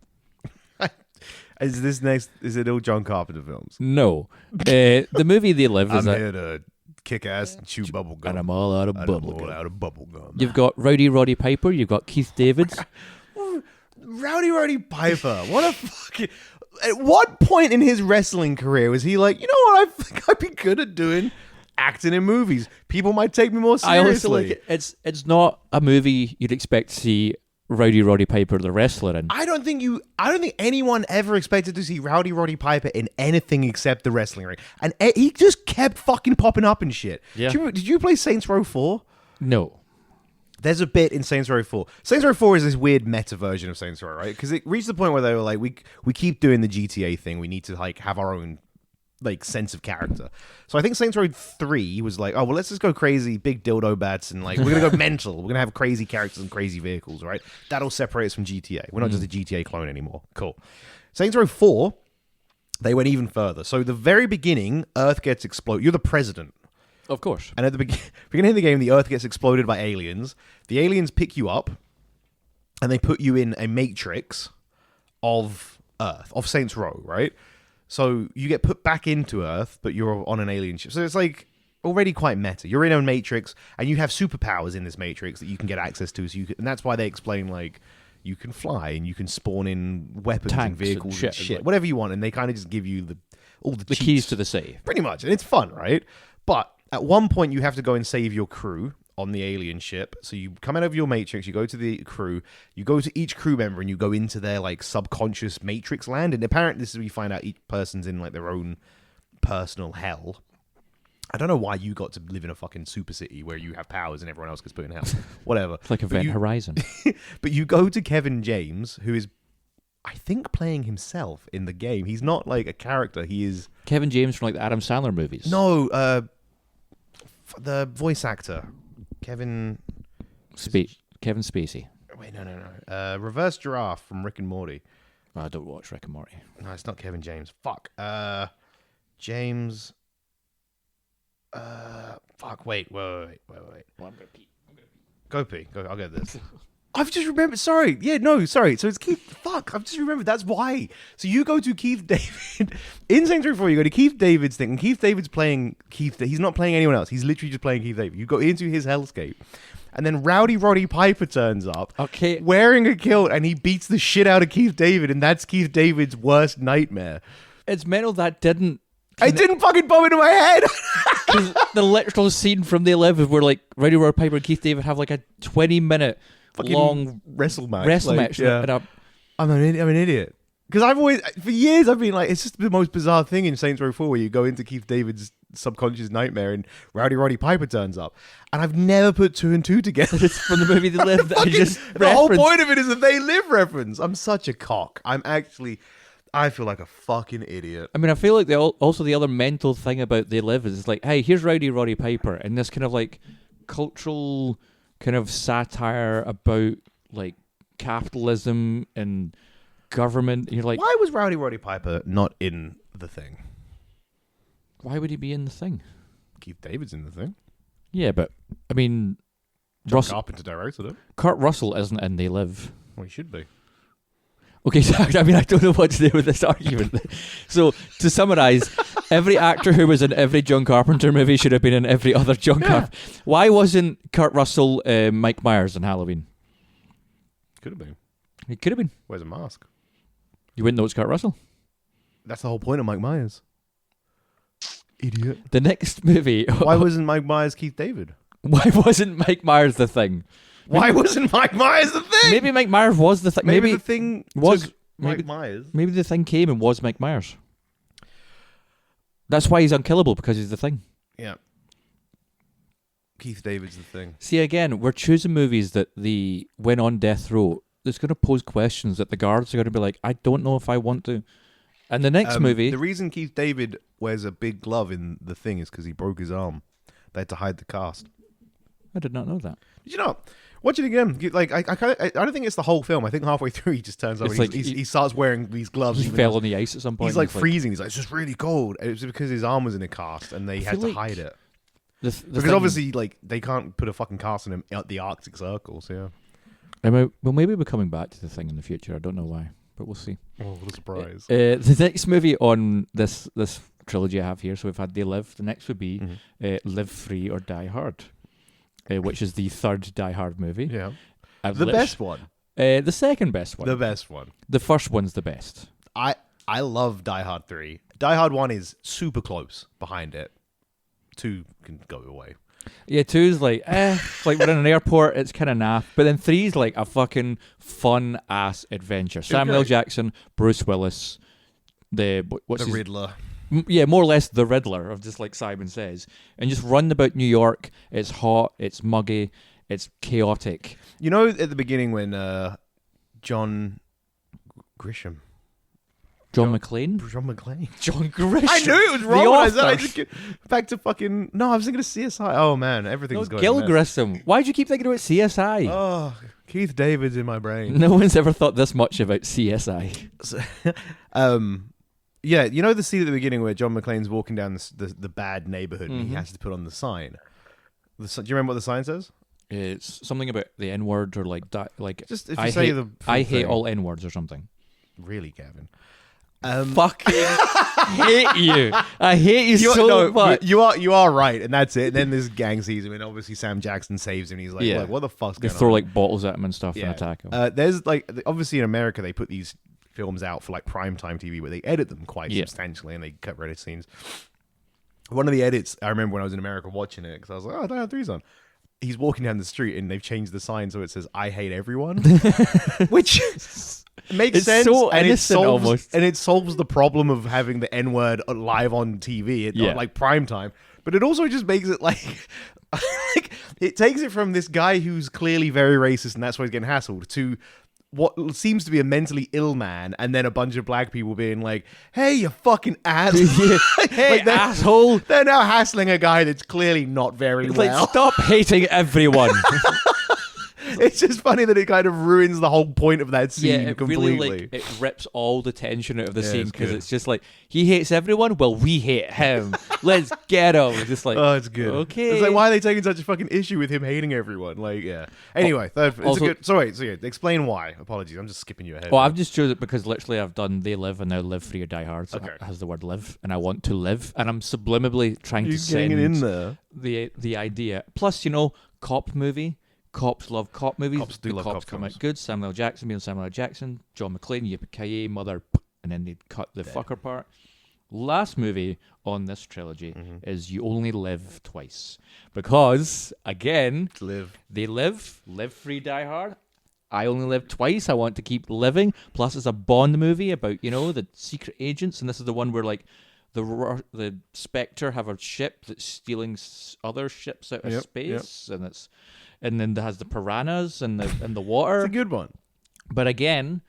Is it all John Carpenter films? No. The movie They Live is I'm here to kick ass and chew bubble gum. and I'm all out of And bubble I'm all gum. out of bubble gum. You've got Rowdy Roddy Piper, you've got Keith David. Rowdy Piper. What a fucking. At what point in his wrestling career was he like, you know what, I think I'd be good at doing acting in movies. People might take me more I also seriously. like it. It's not a movie you'd expect to see Rowdy Roddy Piper, the wrestler, in. I don't think anyone ever expected to see Roddy Piper in anything except the wrestling ring. And he just kept fucking popping up and shit. Yeah. Did you play Saints Row 4? No. There's a bit in Saints Row 4. Saints Row 4 is this weird meta version of Saints Row, right? Because it reached the point where they were like, we keep doing the GTA thing. We need to like have our own like sense of character. So I think Saints Row 3 was like, oh well, let's just go crazy, big dildo bats, and like we're gonna go mental. We're gonna have crazy characters and crazy vehicles, right? That'll separate us from GTA. We're not just a GTA clone anymore. Cool. Saints Row 4, they went even further. So the very beginning, Earth gets exploded. You're the president. Of course. And at the beginning of the game, the Earth gets exploded by aliens. The aliens pick you up, and they put you in a matrix of Earth, of Saints Row, right? So you get put back into Earth, but you're on an alien ship. So it's like already quite meta. You're in a matrix, and you have superpowers in this matrix that you can get access to. And that's why they explain like you can fly and you can spawn in weapons Tanks and vehicles and and shit, shit, like- whatever you want. And they kind of just give you all the The cheats. keys to the safe. Pretty much. And it's fun, right? But at one point, you have to go and save your crew on the alien ship. So you come out of your matrix, you go to the crew, you go to each crew member, and you go into their like subconscious matrix land. And apparently, this is where you find out each person's in like their own personal hell. I don't know why you got to live in a fucking super city where you have powers and everyone else gets put in hell. Whatever. It's like Event Horizon. But you go to Kevin James, who is, I think, playing himself in the game. He's not like a character. He is... Kevin James from like the Adam Sandler movies. No, the voice actor. Kevin Spacey. Wait, no. Reverse Giraffe from Rick and Morty. I don't watch Rick and Morty. No, it's not Kevin James. Fuck. James... fuck, wait. Well, I'm gonna pee. Go pee. Go, I'll get this. I've just remembered. Sorry. Yeah, no, sorry. So it's Keith. Fuck. I've just remembered. That's why. So you go to Keith David. In Saints Row 4, you go to Keith David's thing. And Keith David's playing Keith. He's not playing anyone else. He's literally just playing Keith David. You go into his hellscape. And then Rowdy Roddy Piper turns up. Okay. Wearing a kilt. And he beats the shit out of Keith David. And that's Keith David's worst nightmare. It's mental that didn't. It didn't fucking pop into my head. Because the literal scene from the 11 where like Rowdy Roddy Piper and Keith David have like a 20-minute Fucking long wrestle match. match. Yeah. And I'm an idiot. Because I've always, for years, I've been like, it's just the most bizarre thing in Saints Row 4 where you go into Keith David's subconscious nightmare and Rowdy Roddy Piper turns up. And I've never put two and two together. it's from the movie They Live that I just The whole referenced. point of it is a They Live reference. I'm such a cock. I feel like a fucking idiot. I mean, I feel like also the other mental thing about They Live is it's like, hey, here's Rowdy Roddy Piper, and this kind of like cultural kind of satire about like capitalism and government. And you're like, Why was Rowdy Roddy Piper not in the thing? why would he be in the thing? Keith David's in the thing. Yeah, but I mean, John Carpenter directed it. Kurt Russell isn't in They Live. Well, he should be. Okay, so I mean, I don't know what to do with this argument. So, to summarize, Every actor who was in every John Carpenter movie should have been in every other John Carpenter. Why wasn't Kurt Russell Mike Myers in Halloween? Could have been. He could have been. Wears a mask. You wouldn't know it's Kurt Russell. That's the whole point of Mike Myers. Idiot. The next movie. Why wasn't Mike Myers Keith David? Why wasn't Mike Myers the Thing? Why wasn't Mike Myers the Thing? Maybe Mike Myers was the Thing. Maybe the Thing was took Mike Myers. Maybe the Thing came and was Mike Myers. That's why he's unkillable, because he's the Thing. Yeah. Keith David's the Thing. See, again, we're choosing movies that when on death row, that's going to pose questions that the guards are going to be like, I don't know if I want to. And the next movie... The reason Keith David wears a big glove in The Thing is because he broke his arm. They had to hide the cast. I did not know that. Did you not? Watch it again. Like I don't think it's the whole film. I think halfway through he just turns over. He starts wearing these gloves. He fell on the ice at some point. He's like freezing. He's like, it's just really cold. It was because his arm was in a cast and they had to hide it. Because obviously, like, they can't put a fucking cast on him at the Arctic Circle. So yeah. We'll maybe be coming back to The Thing in the future. I don't know why, but we'll see. Oh, what a surprise! The next movie on this trilogy I have here. So we've had They Live. The next would be Live Free or Die Hard, which is the third Die Hard movie. Yeah. The best one. The second best one. The best one. The first one's the best. I love Die Hard 3. Die Hard 1 is super close behind it. 2 can go away. Yeah, 2's like, it's like we're in an airport, it's kind of naff. But then 3's like a fucking fun-ass adventure. Samuel L. Jackson, Bruce Willis, the Riddler. Yeah, more or less the Riddler, of just like Simon Says. And just run about New York. It's hot, it's muggy, it's chaotic. You know, at the beginning when John McClane? John McClane? John Grisham. I knew it was wrong. Back to fucking... No, I was thinking of CSI. Oh, man, everything's going Gil Grissom. Why'd you keep thinking about CSI? Oh, Keith David's in my brain. No one's ever thought this much about CSI. Yeah, you know the scene at the beginning where John McClane's walking down the bad neighborhood and he has to put on the sign? Do you remember what the sign says? It's something about the N-word or like just if you I hate all N-words or something. Really, Gavin? Fucking hate you. I hate you so much. You are right, and that's it. And then this gang sees him, and obviously Sam Jackson saves him. And he's like, "What the fuck's going on?" They throw like bottles at him and stuff and attack him. There's like obviously in America they put these films out for like primetime TV where they edit them quite substantially and they cut Reddit scenes. One of the edits I remember when I was in America watching it because I was like, "Oh, Die Hard 3's on." He's walking down the street and they've changed the sign so it says "I hate everyone," which makes sense. So innocent almost. And it solves the problem of having the N-word live on TV at like prime time. But it also just makes it like it takes it from this guy who's clearly very racist and that's why he's getting hassled to what seems to be a mentally ill man, and then a bunch of black people being like, "Hey, you fucking ass!" Hey, like asshole! They're now hassling a guy that's clearly not very well. Like, stop hating everyone. It's just funny that it kind of ruins the whole point of that scene completely. Really, it rips all the tension out of the scene because it's just like, he hates everyone, well, we hate him. Let's get him. It's just like, oh, it's good. Okay. It's like, why are they taking such a fucking issue with him hating everyone? Like, yeah. Anyway, it's a good... So explain why. Apologies, I'm just skipping you ahead. Well, I've just chosen it because literally I've done They Live and now Live Free or Die Hard. So it has the word live, and I want to live, and I'm subliminally trying to send it in there. The idea. Plus, cop movie. Cops love cop movies. Cops do love cop come films. out good. Samuel L. Jackson being Samuel L. Jackson. John McClane, yippee-ki-yay, mother, and then they'd cut the fucker part. Last movie on this trilogy is You Only Live Twice. Because, again, They Live Free, Die Hard. I only live twice. I want to keep living. Plus, it's a Bond movie about, the secret agents. And this is the one where, like, the Spectre have a ship that's stealing other ships out of space. And then it has the piranhas and the water. It's a good one. But again,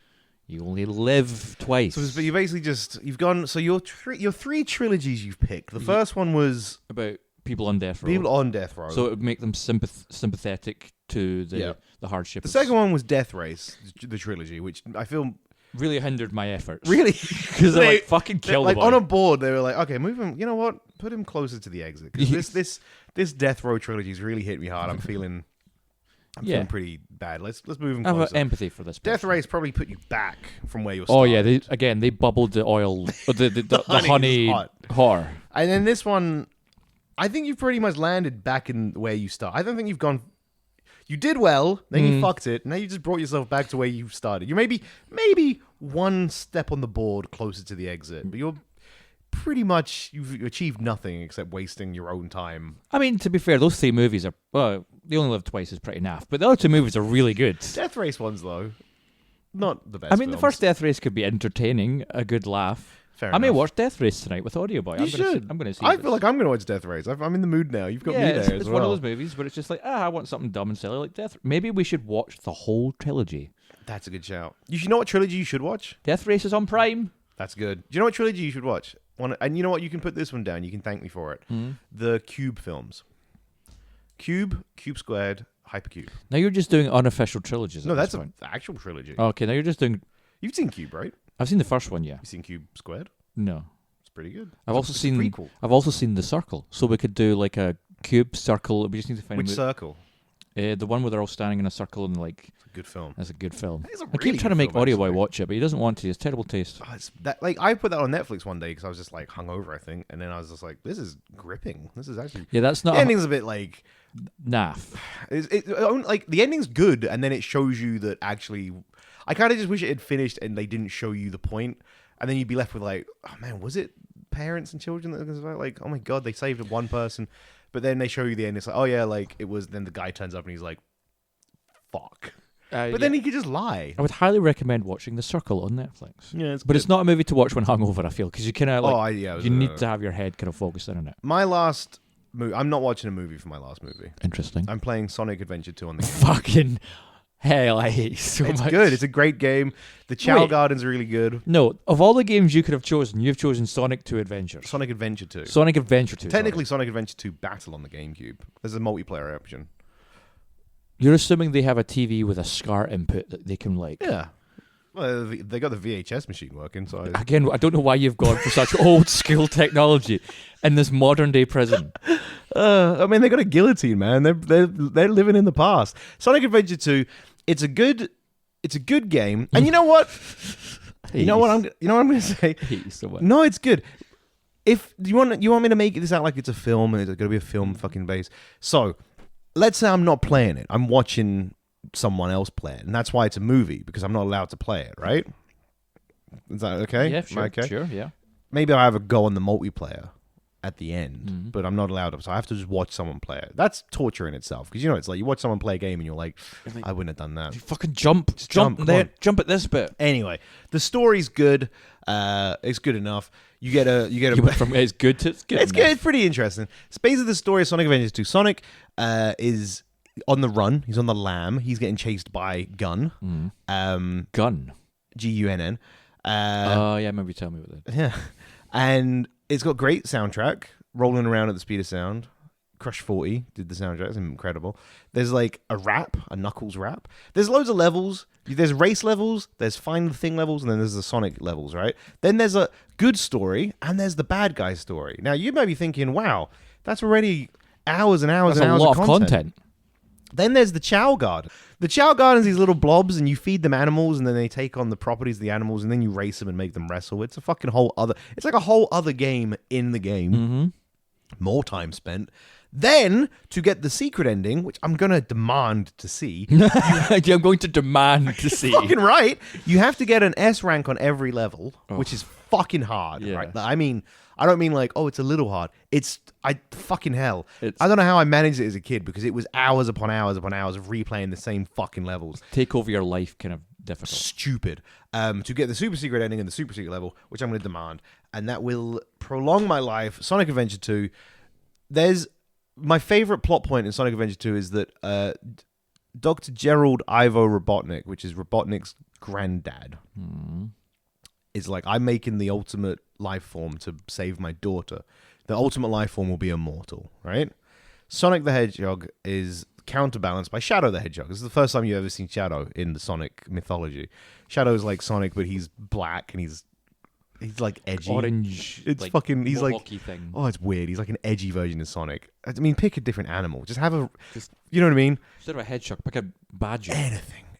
you only live twice. So you basically you've gone. So your three trilogies you've picked. The first one was about people on death row. People on death row. So it would make them sympathetic to the hardship. The second one was Death Race, the trilogy, which I feel really hindered my efforts. Really, because they like fucking killed him. Like on a board, they were like, okay, move him. You know what? Put him closer to the exit. Because this Death Row trilogy has really hit me hard. I'm feeling. I'm feeling pretty bad. Let's move on. I have closer. empathy for this. Death person. Race probably put you back from where you're. Oh yeah, they bubbled the oil, the honey hotter. And then this one, I think you've pretty much landed back in where you start. I don't think you've gone. You did well, then you fucked it. Now you just brought yourself back to where you started. You maybe one step on the board closer to the exit, but you're pretty much you've achieved nothing except wasting your own time. I mean, to be fair, those 3 movies are They Only Live Twice is pretty naff, but the other 2 movies are really good. Death Race ones though, not the best. I mean, films. the first Death Race could be entertaining, a good laugh. Fair I may enough. watch Death Race tonight with Audio Boy. You should. I'm going to see. I feel like I'm going to watch Death Race. I'm in the mood now. You've got me there it's as well. one of those movies where it's just like, I want something dumb and silly like Death. Maybe we should watch the whole trilogy. That's a good shout. You know what trilogy you should watch? Death Race is on Prime. That's good. Do you know what trilogy you should watch? And you know what? You can put this one down. You can thank me for it. The Cube films. Cube Squared, Hypercube. Now you're just doing unofficial trilogies. No, at this that's point. an actual trilogy. Okay, now you're just doing. You've seen Cube, right? I've seen the first one, yeah. You've seen Cube Squared? No. It's pretty good. I've also It's a seen. prequel. I've also seen The Circle, so we could do like a cube circle. We just need to find Which circle? the one where they're all standing in a circle and like. It's a good film. That's a good film. That is a I really keep trying to good make film, Audio Boy actually. watch it, but he doesn't want to. It's terrible taste. Oh, it's that I put that on Netflix one day because I was just like hungover, I think, and then I was just like, this is gripping. This is actually. Yeah, that's not The ending's a bit like. naff. Like the ending's good, and then it shows you that actually. I kind of just wish it had finished and they didn't show you the point, and then you'd be left with like, oh man, was it parents and children that was like, oh my god, they saved one person, but then they show you the end. It's like, oh yeah, like it was. Then the guy turns up and he's like, fuck. But then he could just lie. I would highly recommend watching The Circle on Netflix. Yeah, But it's not a movie to watch when hungover, I feel, because you kind of like you need to to have your head kind of focused in on it. My last movie. I'm not watching a movie for my last movie. Interesting. I'm playing Sonic Adventure 2 on the game. Fucking hell, I hate you so It's much. good. It's a great game. The Chow Wait. Garden's really good. No, of all the games you could have chosen, you've chosen Sonic 2 Adventures. Sonic Adventure 2. Sonic Adventure 2. Technically, sorry. Sonic Adventure 2 Battle on the GameCube. There's a multiplayer option. You're assuming they have a TV with a SCAR input that they can like. Yeah. Well, they got the VHS machine working, so Again, I don't know why you've gone for such old school technology in this modern day prison. I mean, they got a guillotine, man. They're living in the past. Sonic Adventure 2. It's a good game, and you know what? You know what I'm going to say? I hate you so much. No, it's good. If you want me to make this out like it's a film and it's going to be a film fucking base. So, let's say I'm not playing it. I'm watching someone else play it, and that's why it's a movie because I'm not allowed to play it, right? Is that okay? Yeah, Am I sure, okay? sure, yeah. Maybe I have a go on the multiplayer at the end, but I'm not allowed to. So I have to just watch someone play it. That's torture in itself because it's like you watch someone play a game and you're like, I wouldn't have done that. You fucking jump. jump, come on. Jump at this bit. Anyway, the story's good. It's good enough. You get a. You went from it's good to it's good. It's good. It's pretty interesting. It's basically the story of Sonic Adventures 2. Sonic is on the run. He's on the lam. He's getting chased by Gun. Gun. Gunn. Oh, yeah, maybe tell me what that. Yeah. And it's got great soundtrack. Rolling Around at the Speed of Sound. Crush 40 did the soundtrack. It's incredible. There's like a Knuckles rap. There's loads of levels. There's race levels. There's Find the Thing levels. And then there's the Sonic levels, right? Then there's a good story. And there's the bad guy story. Now, you may be thinking, wow, that's already hours and hours That's and hours a lot of content. Then there's the Chow Garden. The Chow Garden's these little blobs, and you feed them animals, and then they take on the properties of the animals, and then you race them and make them wrestle. It's a fucking it's like a whole other game in the game. More time spent. Then, to get the secret ending, which I'm going to demand to see. I'm going to demand to see. Fucking right. You have to get an S rank on every level, which is fucking hard, Yeah. right? I mean, I don't mean like, oh, it's a little hard. Fucking hell. I don't know how I managed it as a kid because it was hours upon hours upon hours of replaying the same fucking levels. Take over your life kind of difficult. Stupid. To get the super secret ending and the super secret level, which I'm going to demand, and that will prolong my life. Sonic Adventure 2. There's my favorite plot point in Sonic Adventure 2 is that Dr. Gerald Ivo Robotnik, which is Robotnik's granddad, is like, I'm making the ultimate life form to save my daughter. The ultimate life form will be immortal, right? Sonic the Hedgehog is counterbalanced by Shadow the Hedgehog. This is the first time you've ever seen Shadow in the Sonic mythology. Shadow's like Sonic, but he's black and he's He's like edgy. Orange. It's like, fucking. He's like. Mohawk-y thing. Oh, it's weird. He's like an edgy version of Sonic. I mean, pick a different animal. Just have a. You know what I mean? Instead of a hedgehog, pick a badger.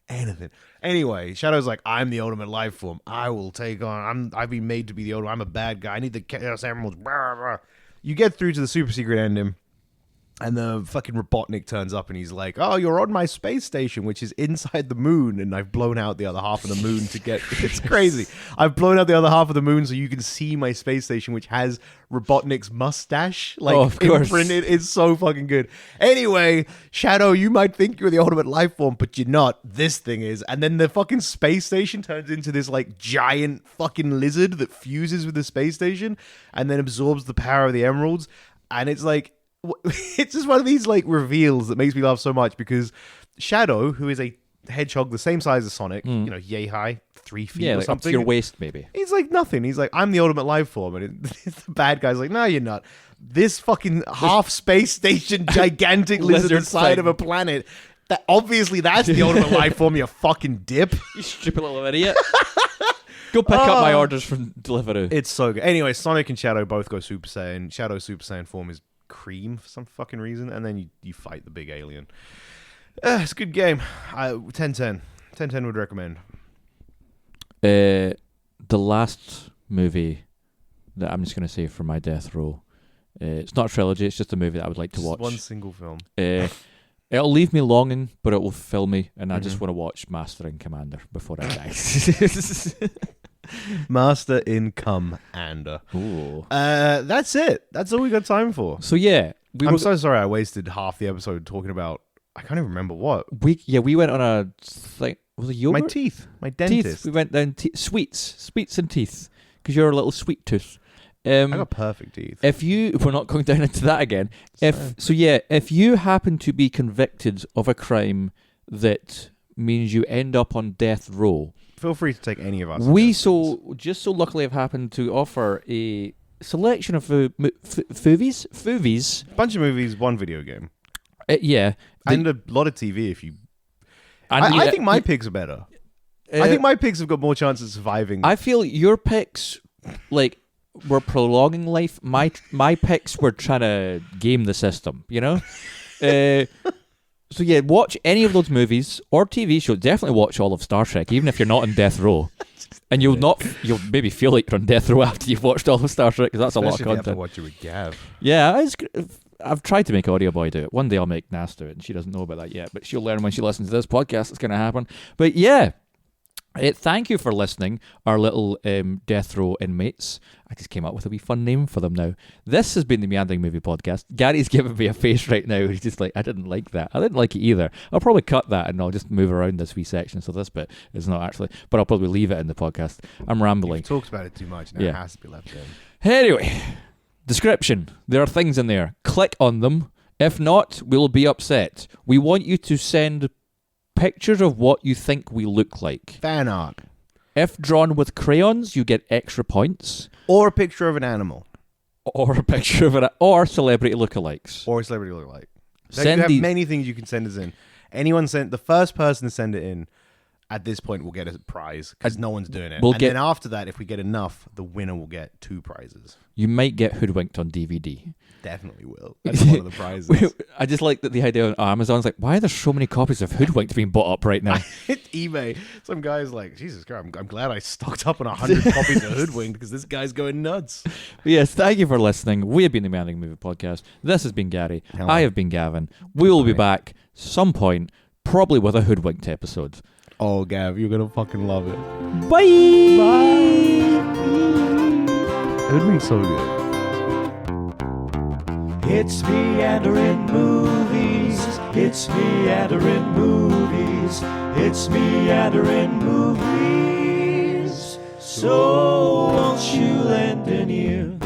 Anything. Anyway, Shadow's like, I'm the ultimate life form. I will take on. I've been made to be the ultimate. I'm a bad guy. I need the Chaos Emeralds. Blah, blah. You get through to the super secret ending. And the fucking Robotnik turns up and he's like, oh, you're on my space station, which is inside the moon. And I've blown out the other half of the moon to get... It's crazy. I've blown out the other half of the moon so you can see my space station, which has Robotnik's mustache. Like, of course. Imprinted. It's so fucking good. Anyway, Shadow, you might think you're the ultimate life form, but you're not. This thing is. And then the fucking space station turns into this, like, giant fucking lizard that fuses with the space station and then absorbs the power of the emeralds. And it's like... It's just one of these like reveals that makes me laugh so much because Shadow, who is a hedgehog the same size as Sonic, you know, yay high, 3 feet or like something. up to your waist, maybe. He's like nothing. He's like, I'm the ultimate life form. And the bad guy's like, no, you're not. This fucking half space station gigantic lizard the side of a planet. That obviously that's the ultimate life form, you fucking dip. You stupid little idiot. Go pick up my orders from Deliveroo. It's so good. Anyway, Sonic and Shadow both go Super Saiyan. Shadow's Super Saiyan form is cream for some fucking reason, and then you fight the big alien. It's a good game. 10/10 would recommend. The last movie that I'm just going to say for my death row, it's not a trilogy, it's just a movie that I would like to watch. One single film. It'll leave me longing, but it will fill me, and I just want to watch Master and Commander before I die. Master in Commander. Ooh. That's it. That's all we got time for. So yeah, I'm so sorry I wasted half the episode talking about, I can't even remember what. We went on a thing. Was it yogurt? My teeth. My dentist. Teeth. We went down sweets and teeth, because you're a little sweet tooth. I got perfect teeth. We're not going down into that again. If you happen to be convicted of a crime that means you end up on death row, feel free to take any of us. We so luckily have happened to offer a selection of movies. A bunch of movies, one video game. Yeah. And a lot of TV if you... I think my picks are better. I think my picks have got more chance of surviving. I feel your picks, like, were prolonging life. My picks were trying to game the system, you know? So yeah, watch any of those movies or TV shows. Definitely watch all of Star Trek, even if you're not on death row. And you'll maybe feel like you're on death row after you've watched all of Star Trek, because that's especially a lot of content. If you have to watch it with Gav. Yeah, I've tried to make Audio Boy do it. One day I'll make Nas do it, and she doesn't know about that yet, but she'll learn when she listens to this podcast. It's going to happen. But yeah, thank you for listening, our little death row inmates. I just came up with a wee fun name for them now. This has been the Meandering Movie Podcast. Gary's giving me a face right now. He's just like, I didn't like that. I didn't like it either. I'll probably cut that and I'll just move around this wee section, so this bit is not actually, but I'll probably leave it in the podcast. I'm rambling. You've talked about it too much. Now it has to be left in. Anyway, description. There are things in there. Click on them. If not, we'll be upset. We want you to send pictures of what you think we look like. Fan art. If drawn with crayons, you get extra points. Or a picture of an animal. Or a picture of or celebrity lookalikes. Or a celebrity lookalike. You have many things you can send us in. The first person to send it in at this point will get a prize, because no one's doing it. Then after that, if we get enough, the winner will get 2 prizes. You might get Hoodwinked on DVD. Definitely will. That's one of the prizes. I just like that the idea on Amazon's like, why are there so many copies of Hoodwinked being bought up right now? Hit eBay. Some guy's like, Jesus Christ, I'm glad I stocked up on 100 copies of Hoodwinked, because this guy's going nuts. But yes, thank you for listening. We have been the Meandering Movie Podcast. This has been Gary. Hello. I have been Gavin. We will be back some point, probably with a Hoodwinked episode. Oh, Gav, you're going to fucking love it. Bye! Hoodwinked's so good. It's Meandering Movies. It's Meandering Movies. It's Meandering Movies. So won't you lend an ear?